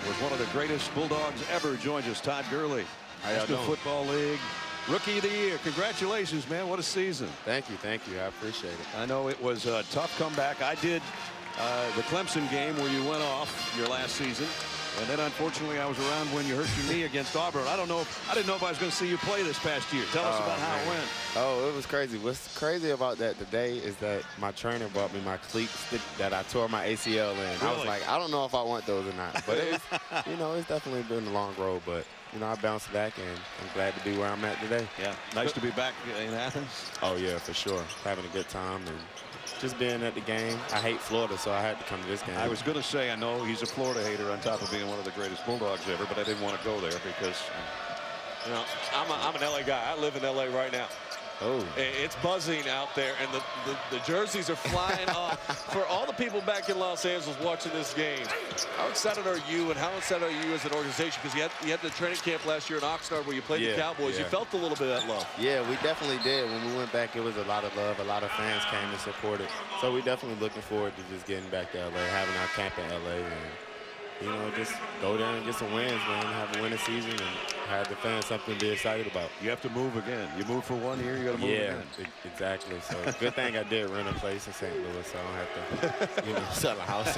was one of the greatest Bulldogs ever joins us, Todd Gurley. National Football League Rookie of the Year. Congratulations, man. What a season. Thank you. Thank you. I appreciate it. I know it was a tough comeback. I did the Clemson game where you went off your last season. And then, unfortunately, I was around when you hurt your knee against Auburn. I didn't know if I was going to see you play this past year. Tell us about how it went. Oh, it was crazy. What's crazy about that today is that my trainer brought me my cleats that I tore my ACL in. Really? I was like, I don't know if I want those or not. But it's, it's definitely been a long road. But I bounced back, and I'm glad to be where I'm at today. Yeah, nice to be back in Athens. Oh yeah, for sure. Having a good time and just being at the game. I hate Florida, so I had to come to this game. I was going to say, I know he's a Florida hater on top of being one of the greatest Bulldogs ever, but I didn't want to go there because, I'm an LA guy. I live in LA right now. Oh. It's buzzing out there, and the jerseys are flying off. For all the people back in Los Angeles watching this game, how excited are you, and how excited are you as an organization? Because you had the training camp last year in Oxnard where you played the Cowboys. You felt a little bit of that love. Yeah, we definitely did. When we went back, it was a lot of love. A lot of fans came and supported. So we're definitely looking forward to just getting back to LA, having our camp in LA, and just go there and get some wins, man. Have a winning season and have the fans something to be excited about. you have to move again. You move for 1 year, you got to move again. Exactly. So good thing I did rent a place in St. Louis, so I don't have to, sell a house.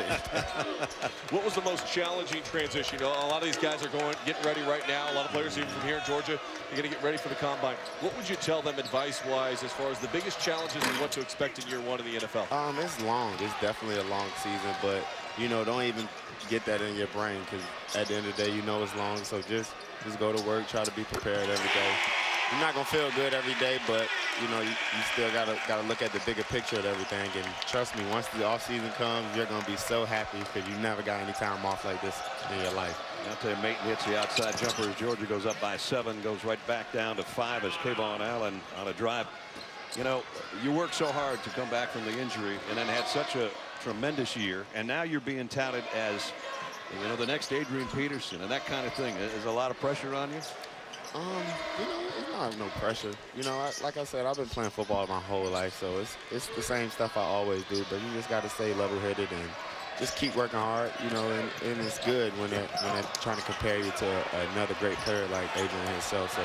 What was the most challenging transition? A lot of these guys are getting ready right now. A lot of players even from here in Georgia are going to get ready for the combine. What would you tell them advice-wise as far as the biggest challenges and what to expect in year one in the NFL? It's long. It's definitely a long season, but don't even get that in your brain because at the end of the day, it's long. So just go to work, try to be prepared every day. You're not going to feel good every day, but you know, you still gotta look at the bigger picture of everything. And trust me, once the off season comes, you're gonna be so happy because you never got any time off like this in your life. Deontay Maton hits the outside jumper as Georgia goes up by 7, goes right back down to 5 as Kayvon Allen on a drive. You know, you worked so hard to come back from the injury and then had such a tremendous year, and now you're being touted as, you know, the next Adrian Peterson and that kind of thing. Is a lot of pressure on you? You know, it's not no pressure. You know, like I said, I've been playing football my whole life, so it's the same stuff I always do. But you just got to stay level-headed and just keep working hard. You know, and it's good when they're trying to compare you to another great player like Adrian himself. So,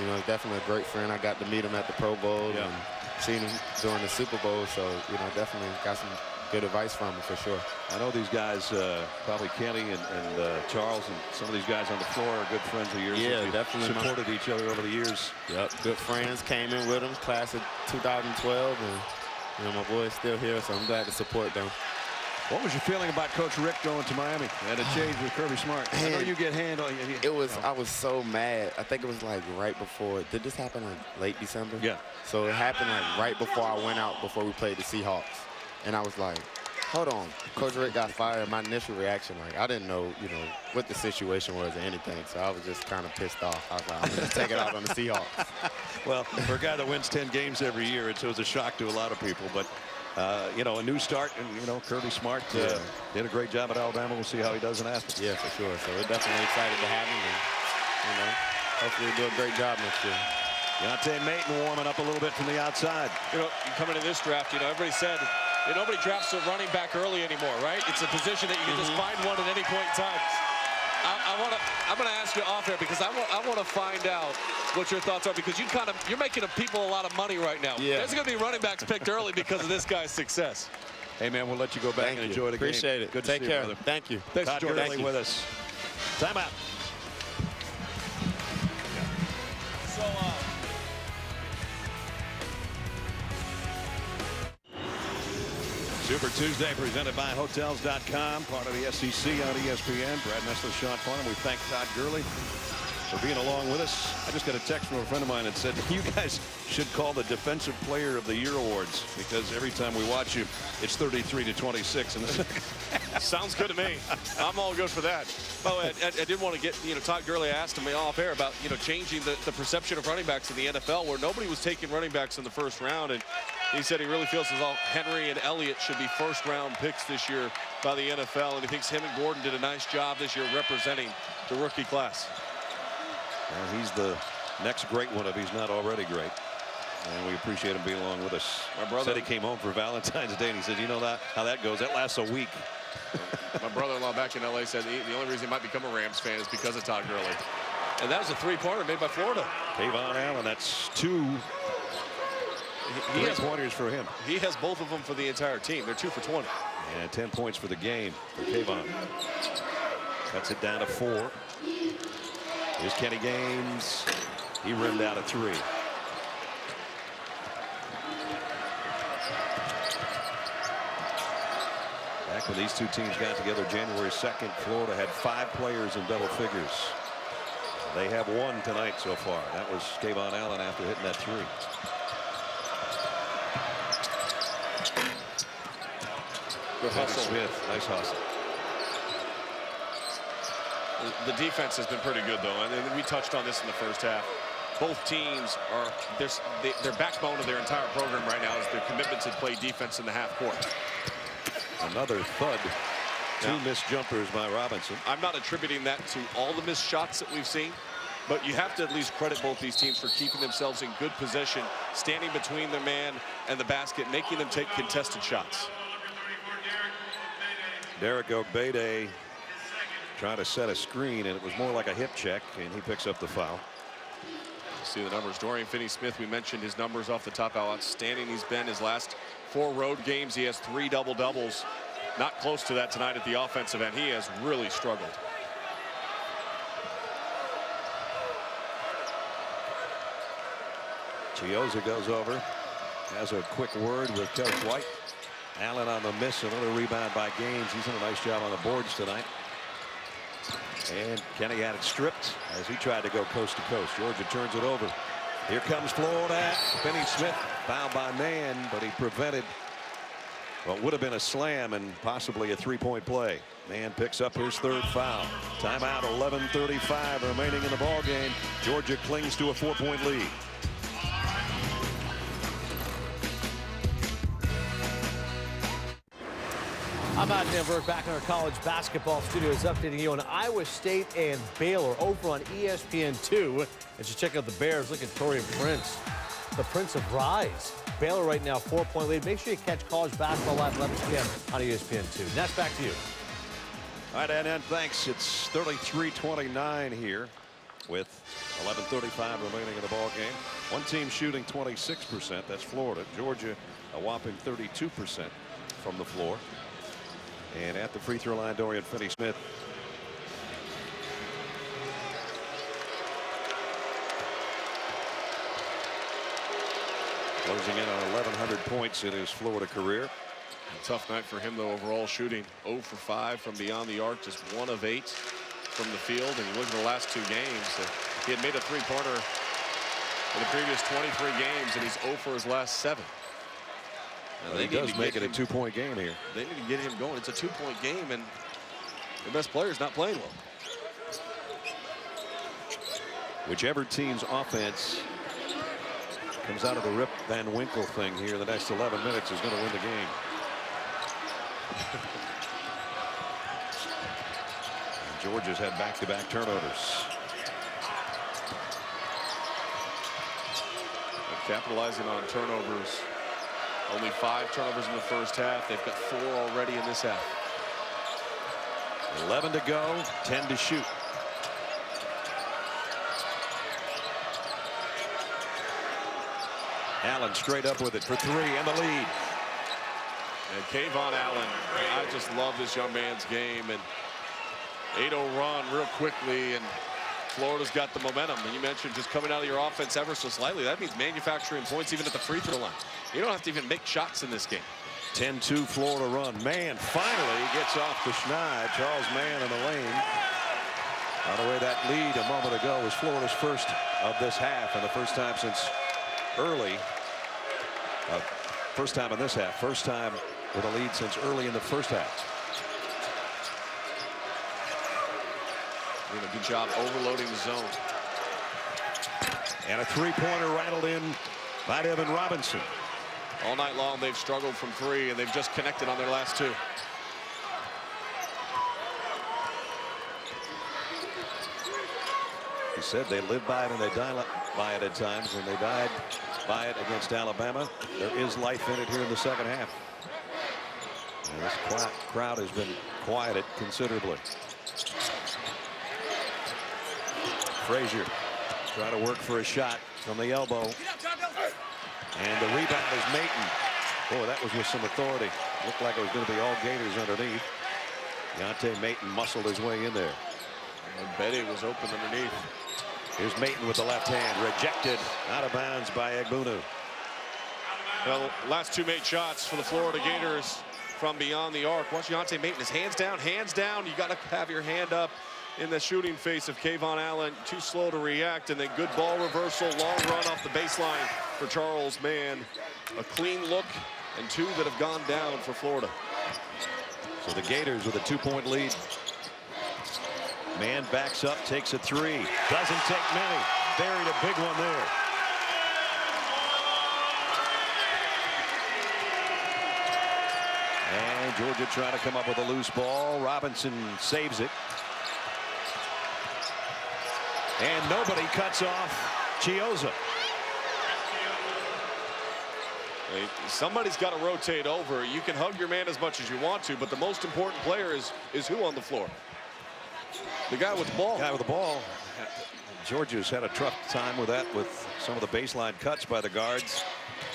you know, definitely a great friend. I got to meet him at the Pro Bowl and seen him during the Super Bowl. So, you know, definitely got some good advice from him for sure. I know these guys, probably Kenny and Charles, and some of these guys on the floor are good friends of yours. Yeah, definitely supported each other over the years. Yep, good friends. Came in with them, class of 2012, and you know my boy's still here, so I'm glad to support them. What was your feeling about Coach Rick going to Miami and a change with Kirby Smart? I know you get handled. It was. I was so mad. I think it was like right before. Did this happen like late December? Yeah. So it happened like right before I went out before we played the Seahawks, and I was like, hold on, Coach Rick got fired. My initial reaction, like, I didn't know, you know, what the situation was or anything, so I was just kind of pissed off. I was like, I'm going to take it out on the Seahawks. Well, for a guy that wins 10 games every year, it was a shock to a lot of people. But, you know, a new start, and, you know, Kirby Smart did a great job at Alabama. We'll see how he does in Athens. Yeah, for sure. So we're definitely excited to have him, and, you know, hopefully he'll do a great job next year. Deontay Maton warming up a little bit from the outside. You know, coming into this draft, you know, everybody said, you know, nobody drafts a running back early anymore, right? It's a position that you can just find one at any point in time. I'm going to ask you off air because I want to find out what your thoughts are, because you're making people a lot of money right now. Yeah. There's going to be running backs picked early because of this guy's success. Hey, man, we'll let you go back and enjoy the game. Appreciate it. Good to Take see care. you, brother. Thank you. Thanks, Todd George. Gurley with us. Timeout. So, Super Tuesday presented by Hotels.com, part of the SEC on ESPN. Brad Nessler, Sean Farnham. We thank Todd Gurley for being along with us. I just got a text from a friend of mine that said, you guys should call the Defensive Player of the Year awards, because every time we watch you, it's 33-26 in the second. sounds good to me. I'm all good for that. By the way, I did want to get, you know, Todd Gurley asked me off air about, you know, changing the perception of running backs in the NFL, where nobody was taking running backs in the first round. And he said he really feels as though Henry and Elliott should be first-round picks this year by the NFL, and he thinks him and Gordon did a nice job this year representing the rookie class. Well, he's the next great one if he's not already great. And we appreciate him being along with us. My brother said he came home for Valentine's Day, and he said, you know how that goes? That lasts a week. My brother-in-law back in L.A. said the only reason he might become a Rams fan is because of Todd Gurley. And that was a three-pointer made by Florida. Kayvon Allen, that's 2 three-pointers for him. He has both of them for the entire team. They're 2 for 20. And 10 points for the game for Kayvon. Cuts it down to 4. Here's Kenny Gaines. He rimmed out a 3. Back when these two teams got together January 2nd, Florida had 5 players in double figures. They have 1 tonight so far. That was Kayvon Allen after hitting that 3. Good hustle. Smith, nice hustle. The defense has been pretty good, though, and we touched on this in the first half. Both teams are their backbone of their entire program right now is their commitment to play defense in the half court. Another thud. 2 missed jumpers by Robinson. I'm not attributing that to all the missed shots that we've seen, but you have to at least credit both these teams for keeping themselves in good position, standing between their man and the basket, making them take contested shots. Derek Ogbede trying to set a screen, and it was more like a hip check, and he picks up the foul. See the numbers. Dorian Finney-Smith, we mentioned his numbers off the top, how outstanding he's been. His last 4 road games, he has 3 double-doubles. Not close to that tonight at the offensive end. He has really struggled. Chioza goes over, has a quick word with Coach White. Allen on the miss, another rebound by Gaines. He's done a nice job on the boards tonight. And Kenny had it stripped as he tried to go coast to coast. Georgia turns it over. Here comes Florida. Finney Smith fouled by Mann, but he prevented what would have been a slam and possibly a three-point play. Mann picks up his third foul. Timeout, 11:35 remaining in the ball game. Georgia clings to a 4-point lead. I'm Matt Danberg back in our college basketball studios updating you on Iowa State and Baylor over on ESPN2. As you check out the Bears, look at Torian Prince, the Prince of Rise. Baylor right now 4-point lead. Make sure you catch college basketball live 11 p.m. on ESPN2. That's back to you. All right, and thanks. It's 33-29 here with 11:35 remaining in the ball game. One team shooting 26%. That's Florida. Georgia a whopping 32% from the floor. And at the free throw line, Dorian Finney-Smith. Closing in on 1,100 points in his Florida career. A tough night for him, though, overall, shooting 0 for 5 from beyond the arc, just 1 of 8 from the field. And you look at the last 2 games, he had made a three-pointer in the previous 23 games, and he's 0 for his last 7. Well, he does make it a 2-point game here. They need to get him going. It's a 2-point game, and the best player's not playing well. Whichever team's offense comes out of the Rip Van Winkle thing here the next 11 minutes is going to win the game. Georgia's had back-to-back turnovers. They're capitalizing on turnovers. Only 5 turnovers in the first half. They've got 4 already in this half. 11 to go, 10 to shoot. Allen straight up with it for 3 and the lead. And Kayvon Allen, I just love this young man's game. And 8-0 run real quickly, and Florida's got the momentum. And you mentioned just coming out of your offense ever so slightly. That means manufacturing points even at the free throw line. You don't have to even make shots in this game. 10-2 Florida run. Mann finally gets off the schneid. Charles Mann in the lane. By the way, that lead a moment ago was Florida's first of this half, and the first time since early. First time in this half. First time with a lead since early in the first half. Doing a good job overloading the zone. And a three-pointer rattled in by Devin Robinson. All night long they've struggled from 3, and they've just connected on their last 2. He said they live by it and they die by it at times, and they died by it against Alabama. There is life in it here in the second half. And this crowd has been quieted considerably. Frazier trying to work for a shot from the elbow. And the rebound is Maton. Boy, that was with some authority. Looked like it was going to be all Gators underneath. Deontay Maton muscled his way in there. And Betty was open underneath. Here's Maton with the left hand. Rejected out of bounds by Egbunu. Well, last 2 made shots for the Florida Gators from beyond the arc. Watch Deontay Maton. His hands down, hands down. You got to have your hand up in the shooting face of Kayvon Allen. Too slow to react, and then good ball reversal. Long run off the baseline for Charles Mann. A clean look, and 2 that have gone down for Florida. So the Gators with a 2-point lead. Mann backs up, takes a 3. Doesn't take many. Buried a big one there. And Georgia trying to come up with a loose ball. Robinson saves it. And nobody cuts off Chiozza. Somebody's got to rotate over. You can hug your man as much as you want to, but the most important player is who on the floor? The guy with the ball. Guy with the ball. Georgia's had a tough time with that, with some of the baseline cuts by the guards.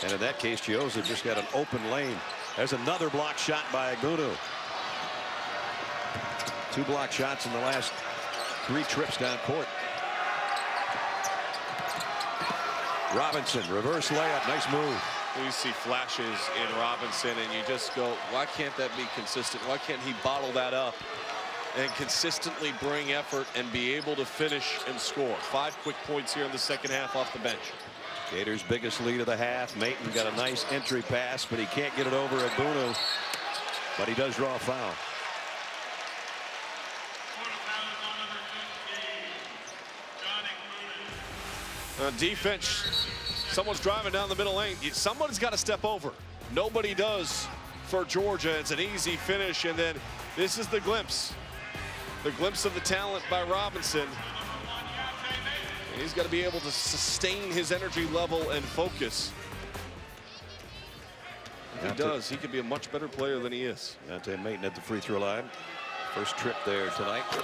And in that case, Chiozza just got an open lane. There's another block shot by Egbunu. 2 block shots in the last 3 trips down court. Robinson, reverse layup, nice move. You see flashes in Robinson, and you just go, why can't that be consistent? Why can't he bottle that up and consistently bring effort and be able to finish and score? 5 quick points here in the second half off the bench. Gators' biggest lead of the half. Mayton got a nice entry pass, but he can't get it over at Bunu. But he does draw a foul. Defense, someone's driving down the middle lane. Somebody's got to step over. Nobody does for Georgia. It's an easy finish, and then this is the glimpse of the talent by Robinson. And he's got to be able to sustain his energy level and focus. If he does, he could be a much better player than he is. Deontay Mayton at the free throw line. First trip there tonight. He's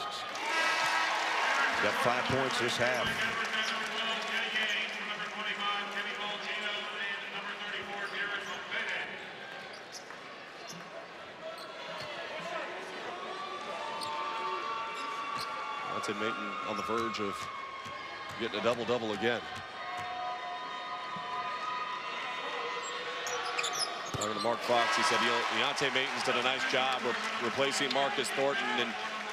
got 5 points this half. Deontay Mayton on the verge of getting a double-double again. Talking to Mark Fox, he said, Deontay Mayton's done a nice job of replacing Marcus Thornton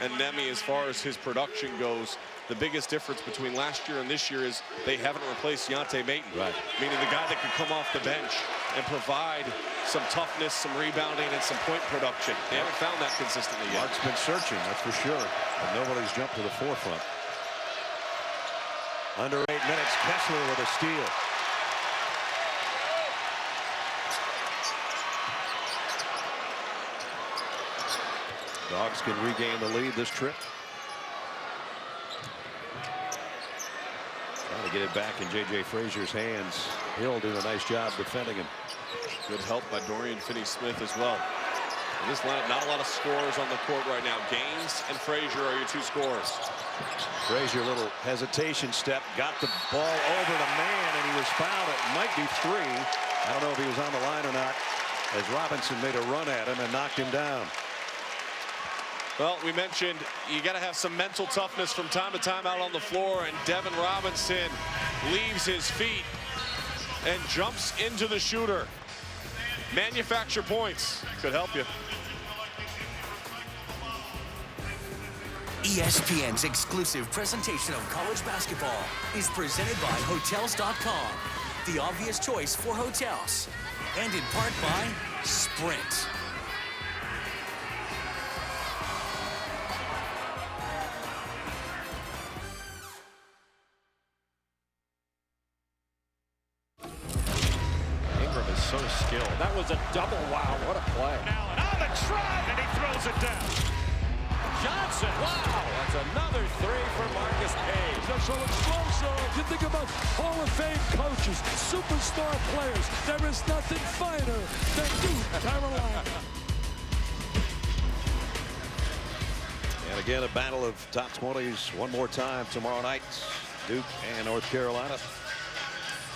and Nemi as far as his production goes. The biggest difference between last year and this year is they haven't replaced Deontay Mayton. Right. Meaning the guy that could come off the bench and provide some toughness, some rebounding, and some point production. They haven't found that consistently yet. Mark's been searching, that's for sure. But nobody's jumped to the forefront. Under 8 minutes, Kessler with a steal. Dogs can regain the lead this trip. Trying to get it back in J.J. Frazier's hands. Hill doing a nice job defending him. Good help by Dorian Finney-Smith as well. In this lineup, not a lot of scorers on the court right now. Gaines and Frazier are your two scorers. Frazier, a little hesitation step, got the ball over the man, and he was fouled. It might be 3. I don't know if he was on the line or not, as Robinson made a run at him and knocked him down. Well, we mentioned you got to have some mental toughness from time to time out on the floor, and Devin Robinson leaves his feet and jumps into the shooter. Manufacture points could help you. ESPN's exclusive presentation of college basketball is presented by Hotels.com, the obvious choice for hotels, and in part by Sprint. Ingram is so skilled. That was a double. Wow, what a play. Allen on the drive, and he throws it down. Johnson, wow, that's another 3 for Marcus Page. They're so explosive. You think about Hall of Fame coaches, superstar players. There is nothing finer than Duke Carolina. And again, a battle of top 20s one more time tomorrow night. Duke and North Carolina.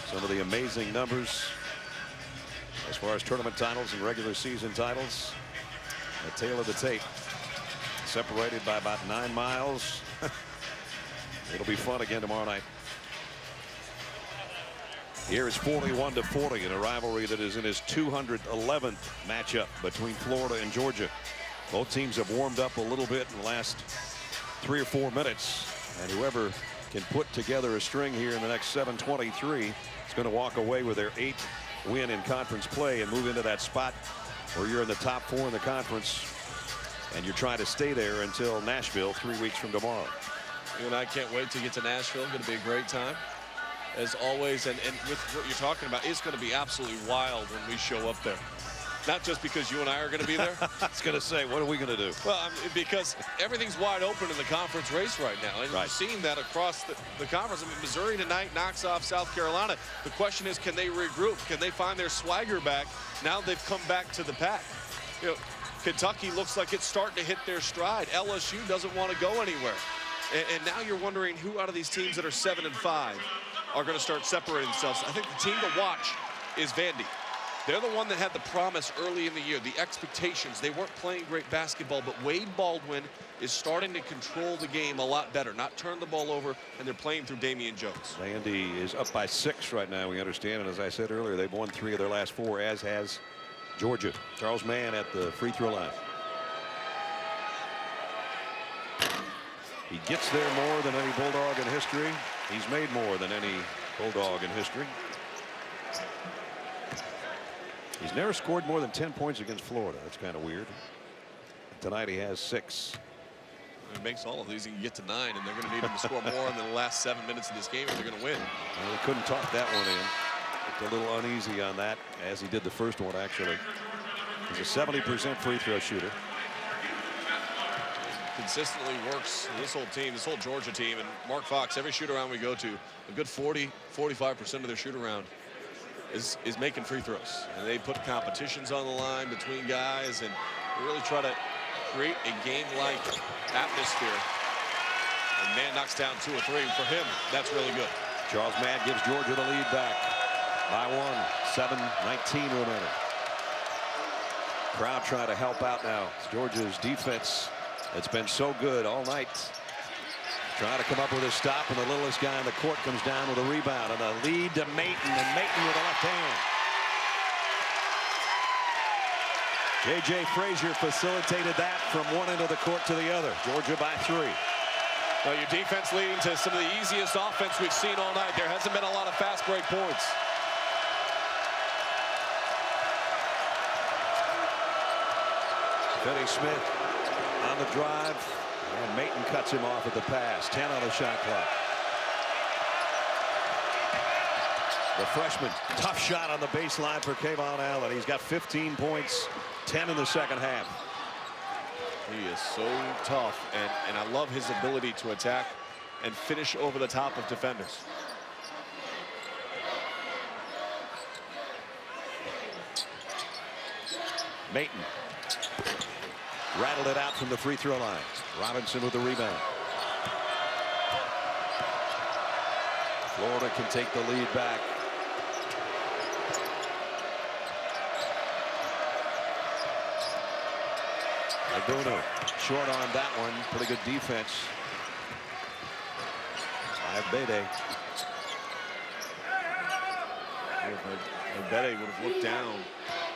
Some of the amazing numbers as far as tournament titles and regular season titles. The tail of the tape. Separated by about 9 miles. It'll be fun again tomorrow night. Here is 41-40 in a rivalry that is in his 211th matchup between Florida and Georgia. Both teams have warmed up a little bit in the last 3 or 4 minutes, and whoever can put together a string here in the next 7:23 is going to walk away with their 8th win in conference play and move into that spot where you're in the top 4 in the conference. And you're trying to stay there until Nashville 3 weeks from tomorrow. You and I can't wait to get to Nashville. Going to be a great time, as always. And with what you're talking about, it's going to be absolutely wild when we show up there. Not just because you and I are going to be there. I was going to say, what are we going to do? Well, I mean, because everything's wide open in the conference race right now. And right. You're seeing that across the conference. I mean, Missouri tonight knocks off South Carolina. The question is, can they regroup? Can they find their swagger back now they've come back to the pack? You know, Kentucky looks like it's starting to hit their stride. LSU doesn't want to go anywhere. And now you're wondering who out of these teams that are 7-5 are going to start separating themselves. I think the team to watch is Vandy. They're the one that had the promise early in the year, the expectations. They weren't playing great basketball, but Wade Baldwin is starting to control the game a lot better, not turn the ball over, and they're playing through Damian Jones. Vandy is up by 6 right now, we understand. And as I said earlier, they've won 3 of their last 4, as has Georgia. Charles Mann at the free throw line. He gets there more than any Bulldog in history. He's made more than any Bulldog in history. He's never scored more than 10 points against Florida. That's kind of weird. Tonight he has 6. It makes all of these. He can get to 9, and they're going to need him to score more in the last 7 minutes of this game if they're going to win. Well, they couldn't talk that one in. Looked a little uneasy on that, as he did the first one, actually. He's a 70% free throw shooter. Consistently works this whole team, this whole Georgia team, and Mark Fox, every shoot around we go to, a good 40-45% of their shoot around is making free throws. And they put competitions on the line between guys and really try to create a game-like atmosphere. And Mann knocks down 2 or 3. For him, that's really good. Charles Mann gives Georgia the lead back by 1. 7:19 remaining. Crowd trying to help out now. It's Georgia's defense. It's been so good all night. Trying to come up with a stop, and the littlest guy on the court comes down with a rebound and a lead to Maton, and Maton with the left hand. J.J. Frazier facilitated that from one end of the court to the other. Georgia by 3. Well, your defense leading to some of the easiest offense we've seen all night. There hasn't been a lot of fast break points. Finney Smith on the drive, and Maton cuts him off at the pass. 10 on the shot clock. The freshman, tough shot on the baseline for Kayvon Allen. He's got 15 points, 10 in the second half. He is so tough, and I love his ability to attack and finish over the top of defenders. Maton rattled it out from the free throw line. Robinson with the rebound. Florida can take the lead back. Agunu short on that one. Pretty good defense. Bede. If Bede would have looked down,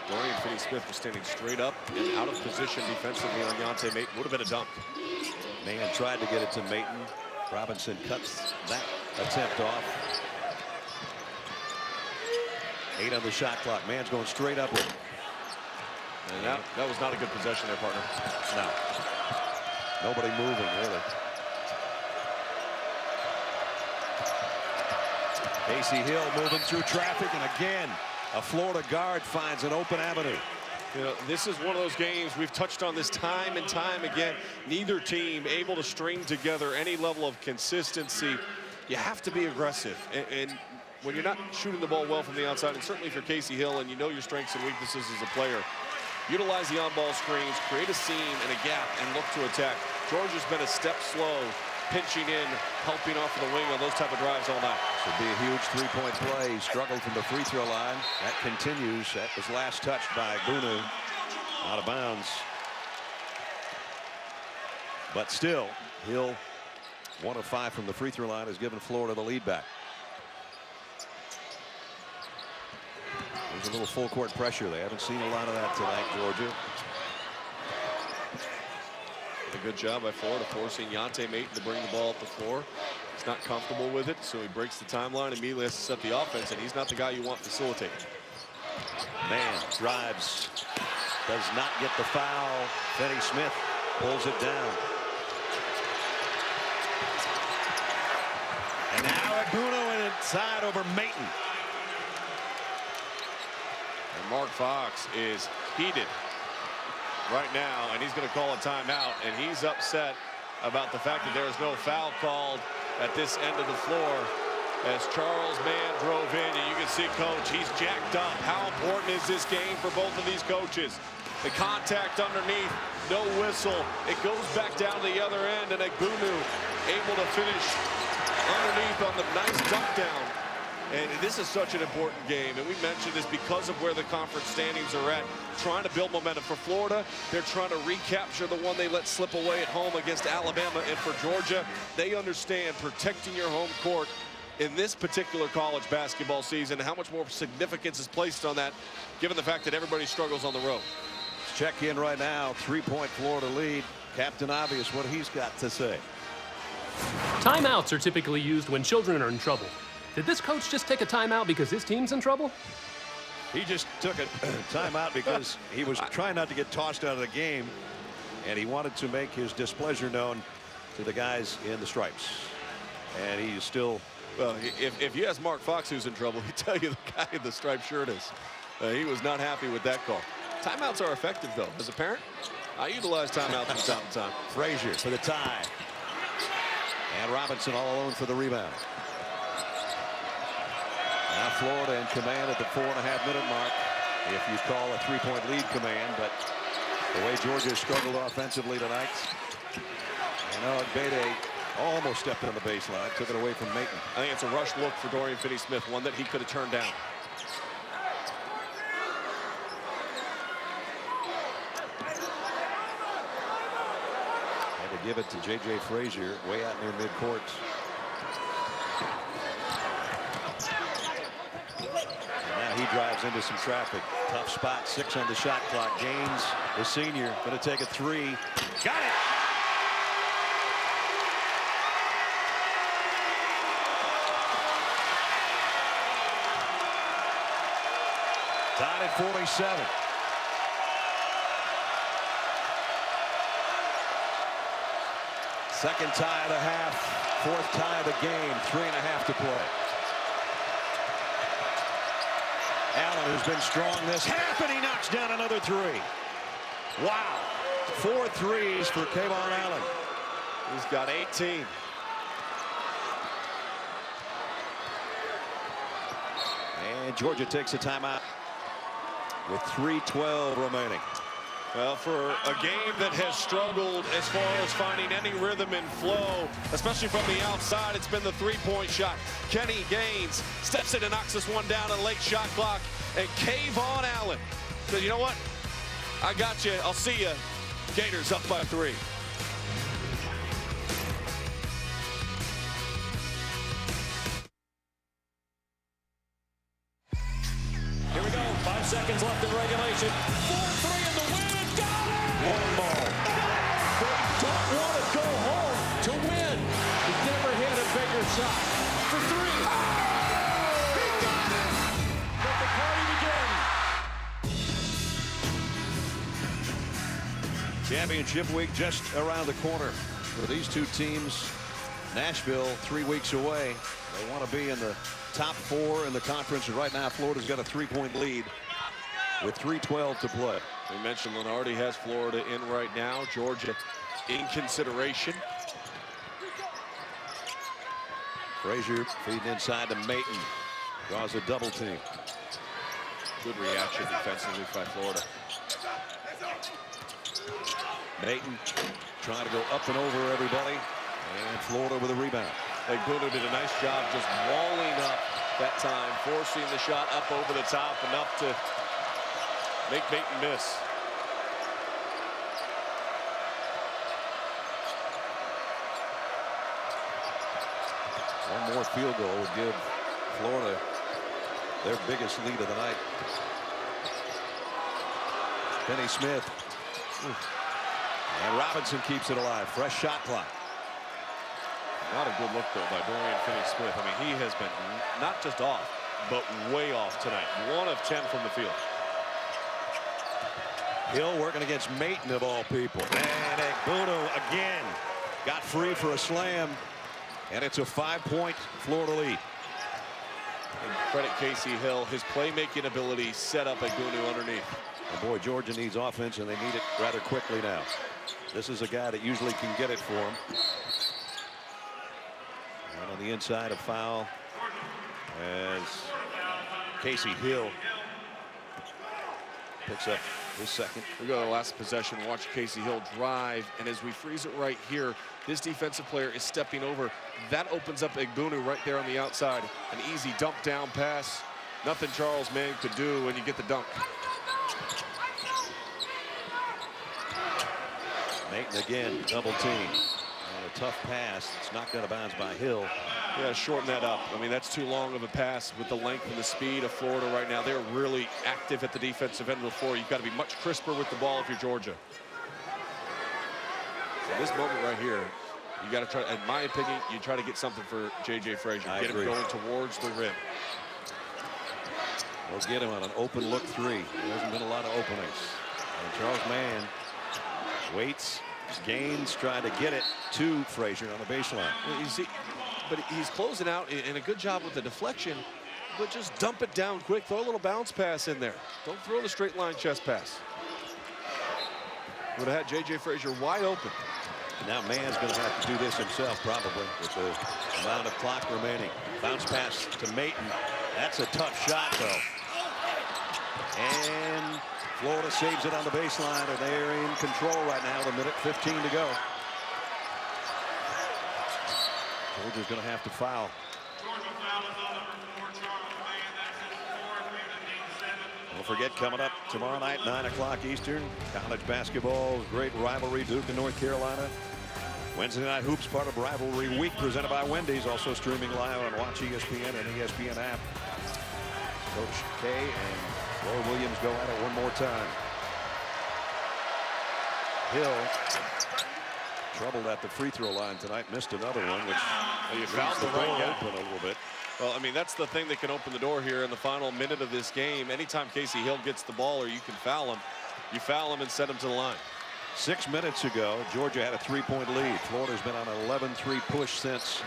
Dorian Finney-Smith was standing straight up and out of position defensively on Yante Maton. Would have been a dunk. Mann tried to get it to Maton. Robinson cuts that attempt off. 8 on the shot clock. Mann's going straight up with it. And that was not a good possession there, partner. No. Nobody moving, really. Casey Hill moving through traffic, and again, a Florida guard finds an open avenue. You know, this is one of those games, we've touched on this time and time again. Neither team able to string together any level of consistency. You have to be aggressive. And when you're not shooting the ball well from the outside, and certainly for Casey Hill, and you know your strengths and weaknesses as a player, utilize the on-ball screens, create a seam and a gap, and look to attack. Georgia's been a step slow, pinching in, helping off the wing on those type of drives all night. Should be a huge three-point play. He struggled from the free throw line. That continues. That was last touched by Agunu. Out of bounds. But still, Hill, 1 of 5 from the free throw line, has given Florida the lead back. There's a little full court pressure. They haven't seen a lot of that tonight, Georgia. A good job by Florida forcing Yante Maton to bring the ball up the floor. He's not comfortable with it, so he breaks the timeline. Immediately has to set the offense, and he's not the guy you want facilitating. Mann drives, does not get the foul. Finney Smith pulls it down. And now Agunu inside over Maton. And Mark Fox is heated right now, and he's going to call a timeout, and he's upset about the fact that there is no foul called at this end of the floor as Charles Mann drove in, and you can see, Coach, he's jacked up. How important is this game for both of these coaches? The contact underneath, no whistle. It goes back down to the other end, and Agunu able to finish underneath on the nice dunk down. And this is such an important game, and we mentioned this because of where the conference standings are at. Trying to build momentum for Florida. They're trying to recapture the one they let slip away at home against Alabama. And for Georgia, they understand protecting your home court in this particular college basketball season, how much more significance is placed on that, given the fact that everybody struggles on the road. Let's check in right now. 3-point Florida lead. Captain Obvious, what he's got to say. Timeouts are typically used when children are in trouble. Did this coach just take a timeout because his team's in trouble? He just took a timeout because he was trying not to get tossed out of the game, and he wanted to make his displeasure known to the guys in the stripes. And he's still. Well, if you ask Mark Fox who's in trouble, he'd tell you the guy in the striped shirt is. He was not happy with that call. Timeouts are effective, though. As a parent, I utilize timeouts from time to time. Frazier for the tie. And Robinson all alone for the rebound. Now Florida in command at the 4.5-minute mark, if you call a 3-point lead command. But the way Georgia struggled offensively tonight, and now Bede almost stepped on the baseline, took it away from Maton. I think it's a rush look for Dorian Finney-Smith, one that he could have turned down. Had to give it to J.J. Frazier way out near midcourt. And now he drives into some traffic. Tough spot, 6 on the shot clock. Gaines, the senior, going to take a 3. Got it! Tied at 47. Second tie of the half, 4th tie of the game, 3.5 to play. Allen has been strong this half, and he knocks down another 3. Wow. 4 threes for Kayvon Allen. He's got 18. And Georgia takes a timeout with 3:12 remaining. Well, for a game that has struggled as far as finding any rhythm and flow, especially from the outside, it's been the 3-point shot. Kenny Gaines steps in and knocks this one down on late shot clock. And Kayvon Allen says, you know what? I got you. I'll see you. Gators up by 3. Here we go. 5 seconds left in regulation. 4-3 in the win. Got it! One ball. They don't want to go home to win. He's never hit a bigger shot. For 3. Oh! He got it! Let the party begin. Championship week just around the corner for these two teams. Nashville 3 weeks away. They want to be in the top 4 in the conference, and right now Florida's got a 3-point lead with 3:12 to play. We mentioned Lenardi has Florida in right now. Georgia in consideration. Frazier feeding inside to Maton. Draws a double team. Good reaction defensively by Florida. Maton trying to go up and over everybody, and Florida with a rebound. Egbuno did a nice job just walling up that time, forcing the shot up over the top enough to make Maton miss. One more field goal would give Florida their biggest lead of the night. Finney-Smith. And Robinson keeps it alive. Fresh shot clock. Not a good look, though, by Dorian Finney-Smith. I mean, he has been not just off, but way off tonight. 1 of 10 from the field. Hill working against Maton, of all people. And Egbuno again got free for a slam. And it's a 5-point Florida lead. And credit Casey Hill. His playmaking ability set up Egbuno underneath. And boy, Georgia needs offense, and they need it rather quickly now. This is a guy that usually can get it for him. And on the inside, a foul as Casey Hill picks up his second. We go to the last possession. Watch Casey Hill drive, and as we freeze it right here, this defensive player is stepping over. That opens up Egbuno right there on the outside. An easy dump down pass. Nothing Charles Mann could do, and you get the dunk. Maton again, double team. And a tough pass. It's knocked out of bounds by Hill. Yeah, shorten that up. I mean, that's too long of a pass with the length and the speed of Florida right now. They're really active at the defensive end of the floor. You've got to be much crisper with the ball if you're Georgia. So this moment right here, You got to try, in my opinion, you try to get something for J.J. Frazier. I Get agree. him going towards the rim. We'll get him on an open look three. There hasn't been a lot of openings. And Charles Mann waits, gains, trying to get it to Frazier on the baseline. Well, you see, but he's closing out and a good job with the deflection, but just dump it down quick. Throw a little bounce pass in there. Don't throw the straight line chest pass. Would have had J.J. Frazier wide open. And now Mann's going to have to do this himself, probably, with the amount of clock remaining. Bounce pass to Mayton. That's a tough shot, though. And Florida saves it on the baseline, and they're in control right now. The minute 15 to go. Georgia's going to have to foul. Don't forget, coming up tomorrow night, 9 o'clock Eastern, college basketball, great rivalry, Duke and North Carolina. Wednesday Night Hoops, part of Rivalry Week, presented by Wendy's, also streaming live on Watch ESPN and ESPN app. Coach K and Roy Williams go at it one more time. Hill, troubled at the free throw line tonight, missed another one, which You fouled the right guy. open a little bit. Well, I mean, that's the thing that can open the door here in the final minute of this game. Anytime Casey Hill gets the ball or you can foul him, you foul him and send him to the line. 6 minutes ago, Georgia had a 3-point lead. Florida's been on an 11-3 push since.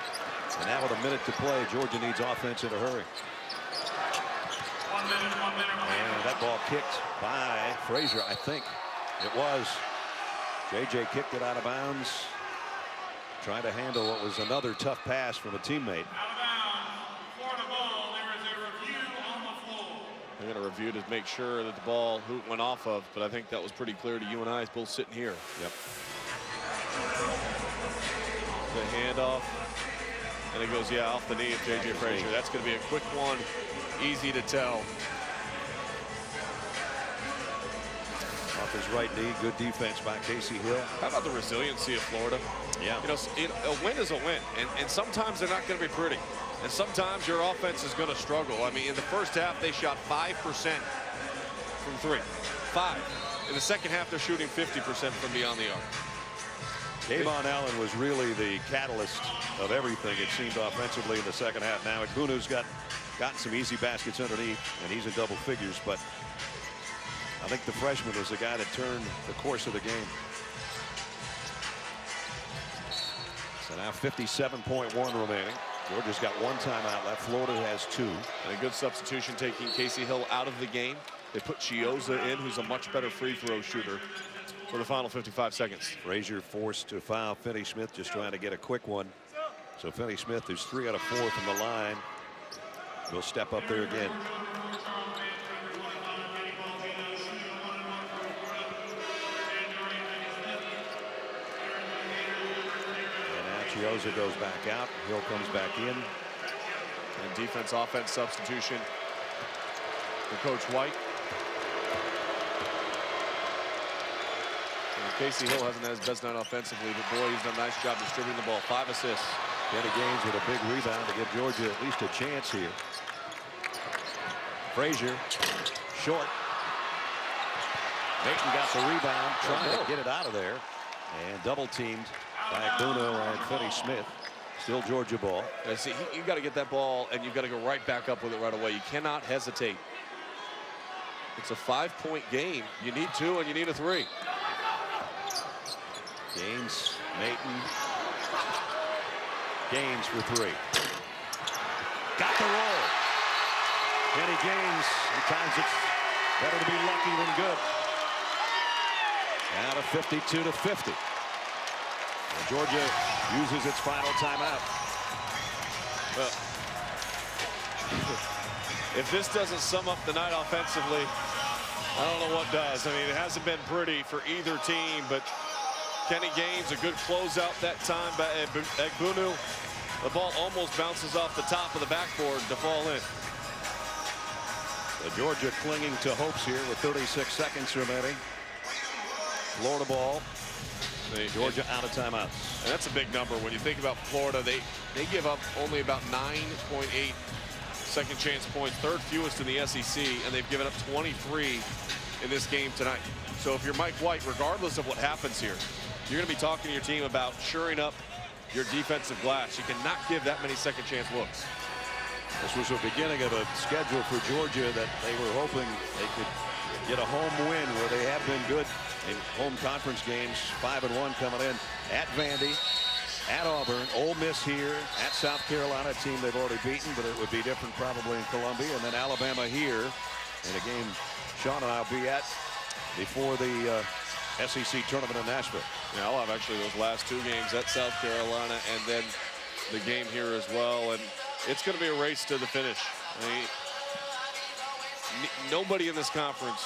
And now with a minute to play, Georgia needs offense in a hurry. And that ball kicked by Frazier, I think it was. J.J. kicked it out of bounds, trying to handle what was another tough pass from a teammate. They're going to review to make sure that the ball went off of, but I think that was pretty clear to you and I both sitting here. Yep. The handoff, and it goes, yeah, off the knee of J.J. Frazier. That's going to be a quick one, easy to tell. Off his right knee, good defense by Casey Hill. How about the resiliency of Florida? Yeah. You know, a win is a win, and sometimes they're not going to be pretty. And sometimes your offense is going to struggle. I mean, in the first half, they shot 5% from three. 5. In the second half, they're shooting 50% from beyond the arc. Kayvon Allen was really the catalyst of everything, it seemed, offensively in the second half. Now, Egbunu's gotten some easy baskets underneath, and he's in double figures, but I think the freshman was the guy that turned the course of the game. So now 57.1 remaining. Georgia's got one timeout left. Florida has 2. And a good substitution taking Casey Hill out of the game. They put Chioza in, who's a much better free throw shooter, for the final 55 seconds. Frazier forced to foul Finney Smith, just trying to get a quick one. So Finney Smith, who's 3 out of 4 from the line, will step up there again. Chioza goes back out. Hill comes back in. And defense, offense substitution for Coach White. And Casey Hill hasn't had his best night offensively, but boy, he's done a nice job distributing the ball. 5 assists. Kenny Gaines with a big rebound to give Georgia at least a chance here. Frazier, short. Mayton got the rebound, trying to get it out of there. And double teamed by Egbuno and Finney Smith. Still Georgia ball. And see, you got to get that ball, and you've got to go right back up with it right away. You cannot hesitate. It's a 5-point game. You need 2, and you need a 3. Gaines, Mayton. Gaines for 3. Got the roll. Kenny Gaines. Sometimes it's better to be lucky than good. Now to 52 to 50. And Georgia uses its final timeout. Well, if this doesn't sum up the night offensively, I don't know what does. I mean, it hasn't been pretty for either team, but Kenny Gaines, a good closeout that time by Egbuno. The ball almost bounces off the top of the backboard to fall in. The Georgia clinging to hopes here with 36 seconds remaining. Florida ball. Georgia out of timeouts. And that's a big number. When you think about Florida, they give up only about 9.8 second chance points, 3rd fewest in the SEC, and they've given up 23 in this game tonight. So if you're Mike White, regardless of what happens here, you're going to be talking to your team about shoring up your defensive glass. You cannot give that many second chance looks. This was the beginning of a schedule for Georgia that they were hoping they could get a home win, where they have been good in home conference games. 5-1 coming in at Vandy, at Auburn, Ole Miss here, at South Carolina, a team they've already beaten, but it would be different probably in Columbia, and then Alabama here in a game Sean and I'll be at before the SEC tournament in Nashville. Yeah, I'll have actually those last 2 games at South Carolina and then the game here as well, and it's going to be a race to the finish. I mean, nobody in this conference,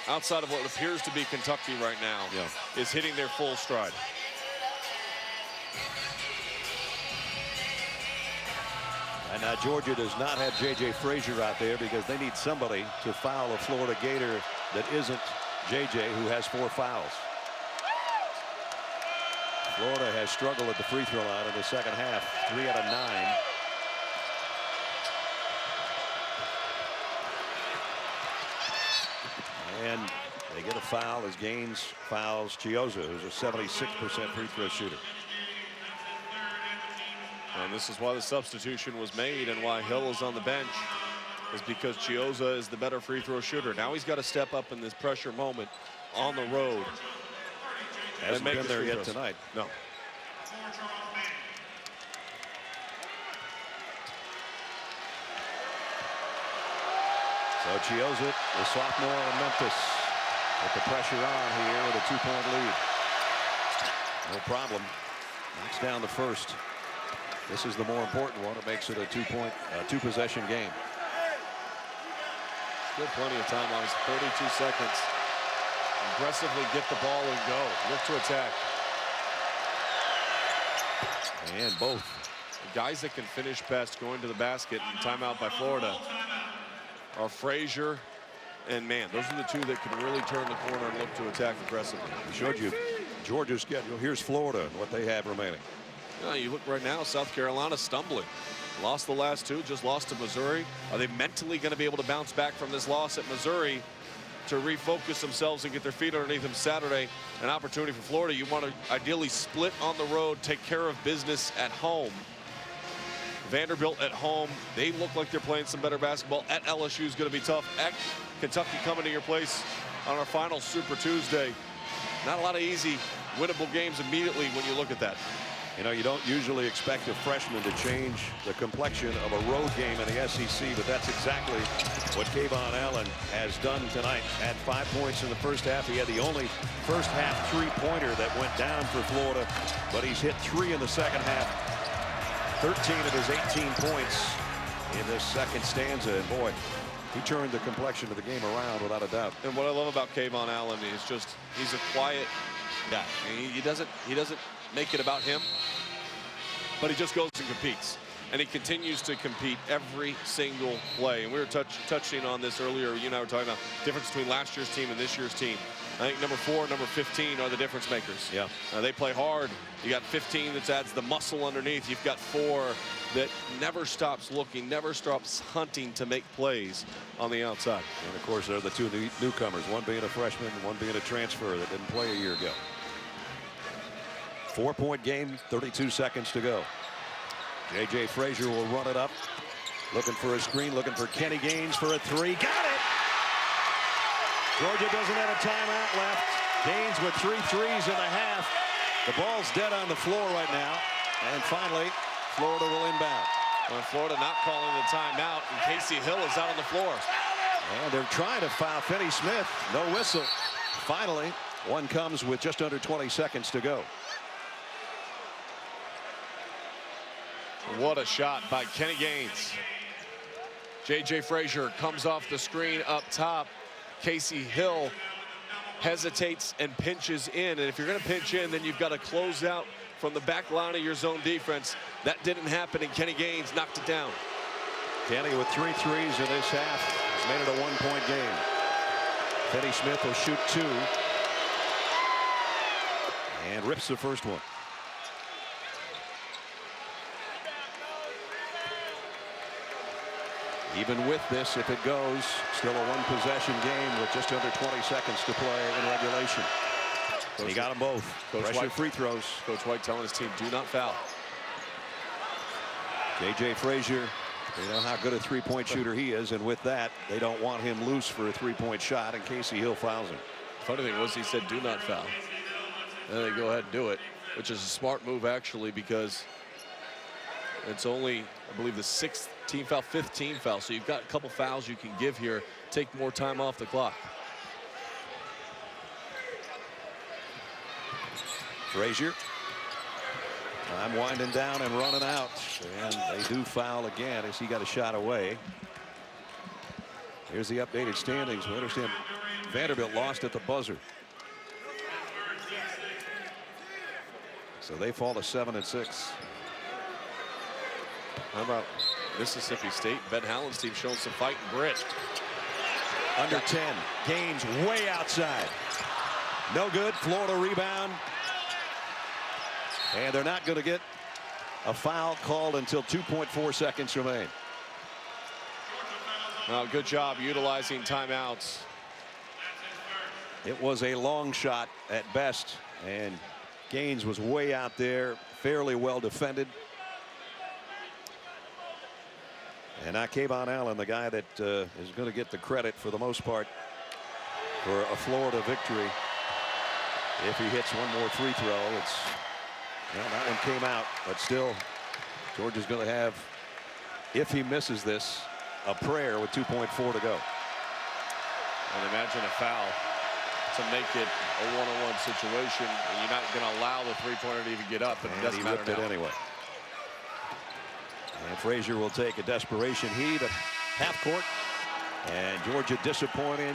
outside of what appears to be Kentucky right now, is hitting their full stride. And now Georgia does not have J.J. Frazier out there because they need somebody to foul a Florida Gator that isn't J.J., who has 4 fouls. Florida has struggled at the free throw line in the second half, 3 out of 9. And they get a foul as Gaines fouls Chiozza, who's a 76% free throw shooter. And this is why the substitution was made and why Hill is on the bench, is because Chiozza is the better free throw shooter. Now he's got to step up in this pressure moment on the road. Hasn't been there yet tonight. No. So Chiozza, the sophomore in Memphis, with the pressure on here with a 2-point lead. No problem. Knocks down the first. This is the more important one. It makes it a 2-possession game. Still plenty of time on his 32 seconds. Aggressively get the ball and go. Look to attack. And both the guys that can finish best going to the basket and timeout by Florida are Frazier and Mann. Those are the 2 that can really turn the corner and look to attack aggressively. We showed you Georgia's schedule. Here's Florida and what they have remaining. You look right now, South Carolina stumbling. Lost the last 2, just lost to Missouri. Are they mentally going to be able to bounce back from this loss at Missouri to refocus themselves and get their feet underneath them Saturday? An opportunity for Florida. You want to ideally split on the road, take care of business at home. Vanderbilt at home, they look like they're playing some better basketball. At LSU is going to be tough. At Kentucky coming to your place on our final Super Tuesday. Not a lot of easy winnable games immediately when you look at that. You know, you don't usually expect a freshman to change the complexion of a road game in the SEC, but that's exactly what Kayvon Allen has done tonight. Had 5 points in the first half. He had the only first half 3-pointer that went down for Florida, but he's hit 3 in the second half. 13 of his 18 points in this second stanza, and boy, he turned the complexion of the game around without a doubt. And what I love about Kayvon Allen is just he's a quiet guy. He doesn't make it about him, but he just goes and competes, and he continues to compete every single play. And we were touching on this earlier. You and I were talking about the difference between last year's team and this year's team. I think number 4 and number 15 are the difference makers. Yeah. They play hard. You got 15 that adds the muscle underneath. You've got 4 that never stops looking, never stops hunting to make plays on the outside. And of course, they're the 2 newcomers, one being a freshman, one being a transfer that didn't play a year ago. 4-point game, 32 seconds to go. J.J. Frazier will run it up. Looking for a screen, looking for Kenny Gaines for a 3. Got it! Georgia doesn't have a timeout left. Gaines with 3 threes in the half. The ball's dead on the floor right now. And finally, Florida will inbound. Well, Florida not calling the timeout, and Casey Hill is out on the floor. And they're trying to foul Finney Smith. No whistle. Finally, one comes with just under 20 seconds to go. What a shot by Kenny Gaines. J.J. Frazier comes off the screen up top. Casey Hill hesitates and pinches in. And if you're going to pinch in, then you've got to close out from the back line of your zone defense. That didn't happen, and Kenny Gaines knocked it down. Kenny with 3 threes in this half has made it a 1-point game. Finney Smith will shoot 2. And rips the first one. Even with this, if it goes, still a 1-possession game with just under 20 seconds to play in regulation. He got them both. Pressure free throws. Coach White telling his team, do not foul. J.J. Frazier, they know how good a three-point shooter he is, and with that, they don't want him loose for a three-point shot in case Hill fouls him. Funny thing was he said do not foul. And they go ahead and do it, which is a smart move actually, because it's only, I believe, the 6th team foul, 5th team foul. So you've got a couple fouls you can give here, take more time off the clock. Frazier. Time winding down and running out, and they do foul again as he got a shot away. Here's the updated standings. We understand Vanderbilt lost at the buzzer, so they fall to 7-6. How about Mississippi State? Ben Howland's team showing some fight and grit. Under 10. Gaines way outside. No good. Florida rebound. And they're not going to get a foul called until 2.4 seconds remain. Well, good job utilizing timeouts. It was a long shot at best, and Gaines was way out there, fairly well defended. And now Kayvon Allen, the guy that is going to get the credit for the most part for a Florida victory. If he hits one more free throw, it's, well, that one came out, but still, Georgia's going to have, if he misses this, a prayer with 2.4 to go. And imagine a foul to make it a one-on-one situation, and you're not going to allow the three-pointer to even get up, but it doesn't matter now. He ripped it anyway. And Frazier will take a desperation heave at half court. And Georgia disappointing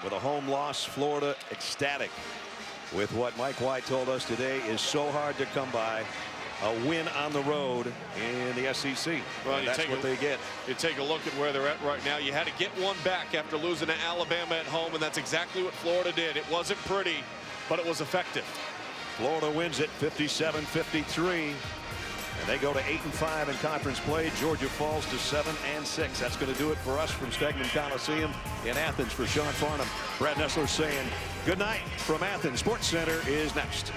with a home loss. Florida ecstatic with what Mike White told us today is so hard to come by. A win on the road in the SEC. Well, and that's what they get. You take a look at where they're at right now. You had to get one back after losing to Alabama at home, and that's exactly what Florida did. It wasn't pretty, but it was effective. Florida wins it 57-53. And they go to 8-5 in conference play. Georgia falls to 7-6. That's going to do it for us from Stegman Coliseum in Athens. For Sean Farnham, Brad Nessler saying good night from Athens. Sports Center is next.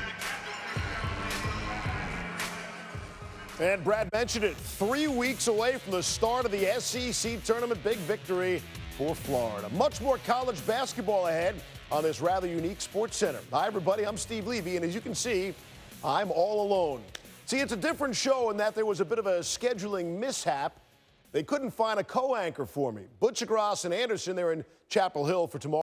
And Brad mentioned it, 3 weeks away from the start of the SEC tournament. Big victory for Florida. Much more college basketball ahead on this rather unique Sports Center. Hi, everybody. I'm Steve Levy, and as you can see, I'm all alone. See, it's a different show in that there was a bit of a scheduling mishap. They couldn't find a co-anchor for me. Butcher, Gross, and Anderson, they're in Chapel Hill for tomorrow.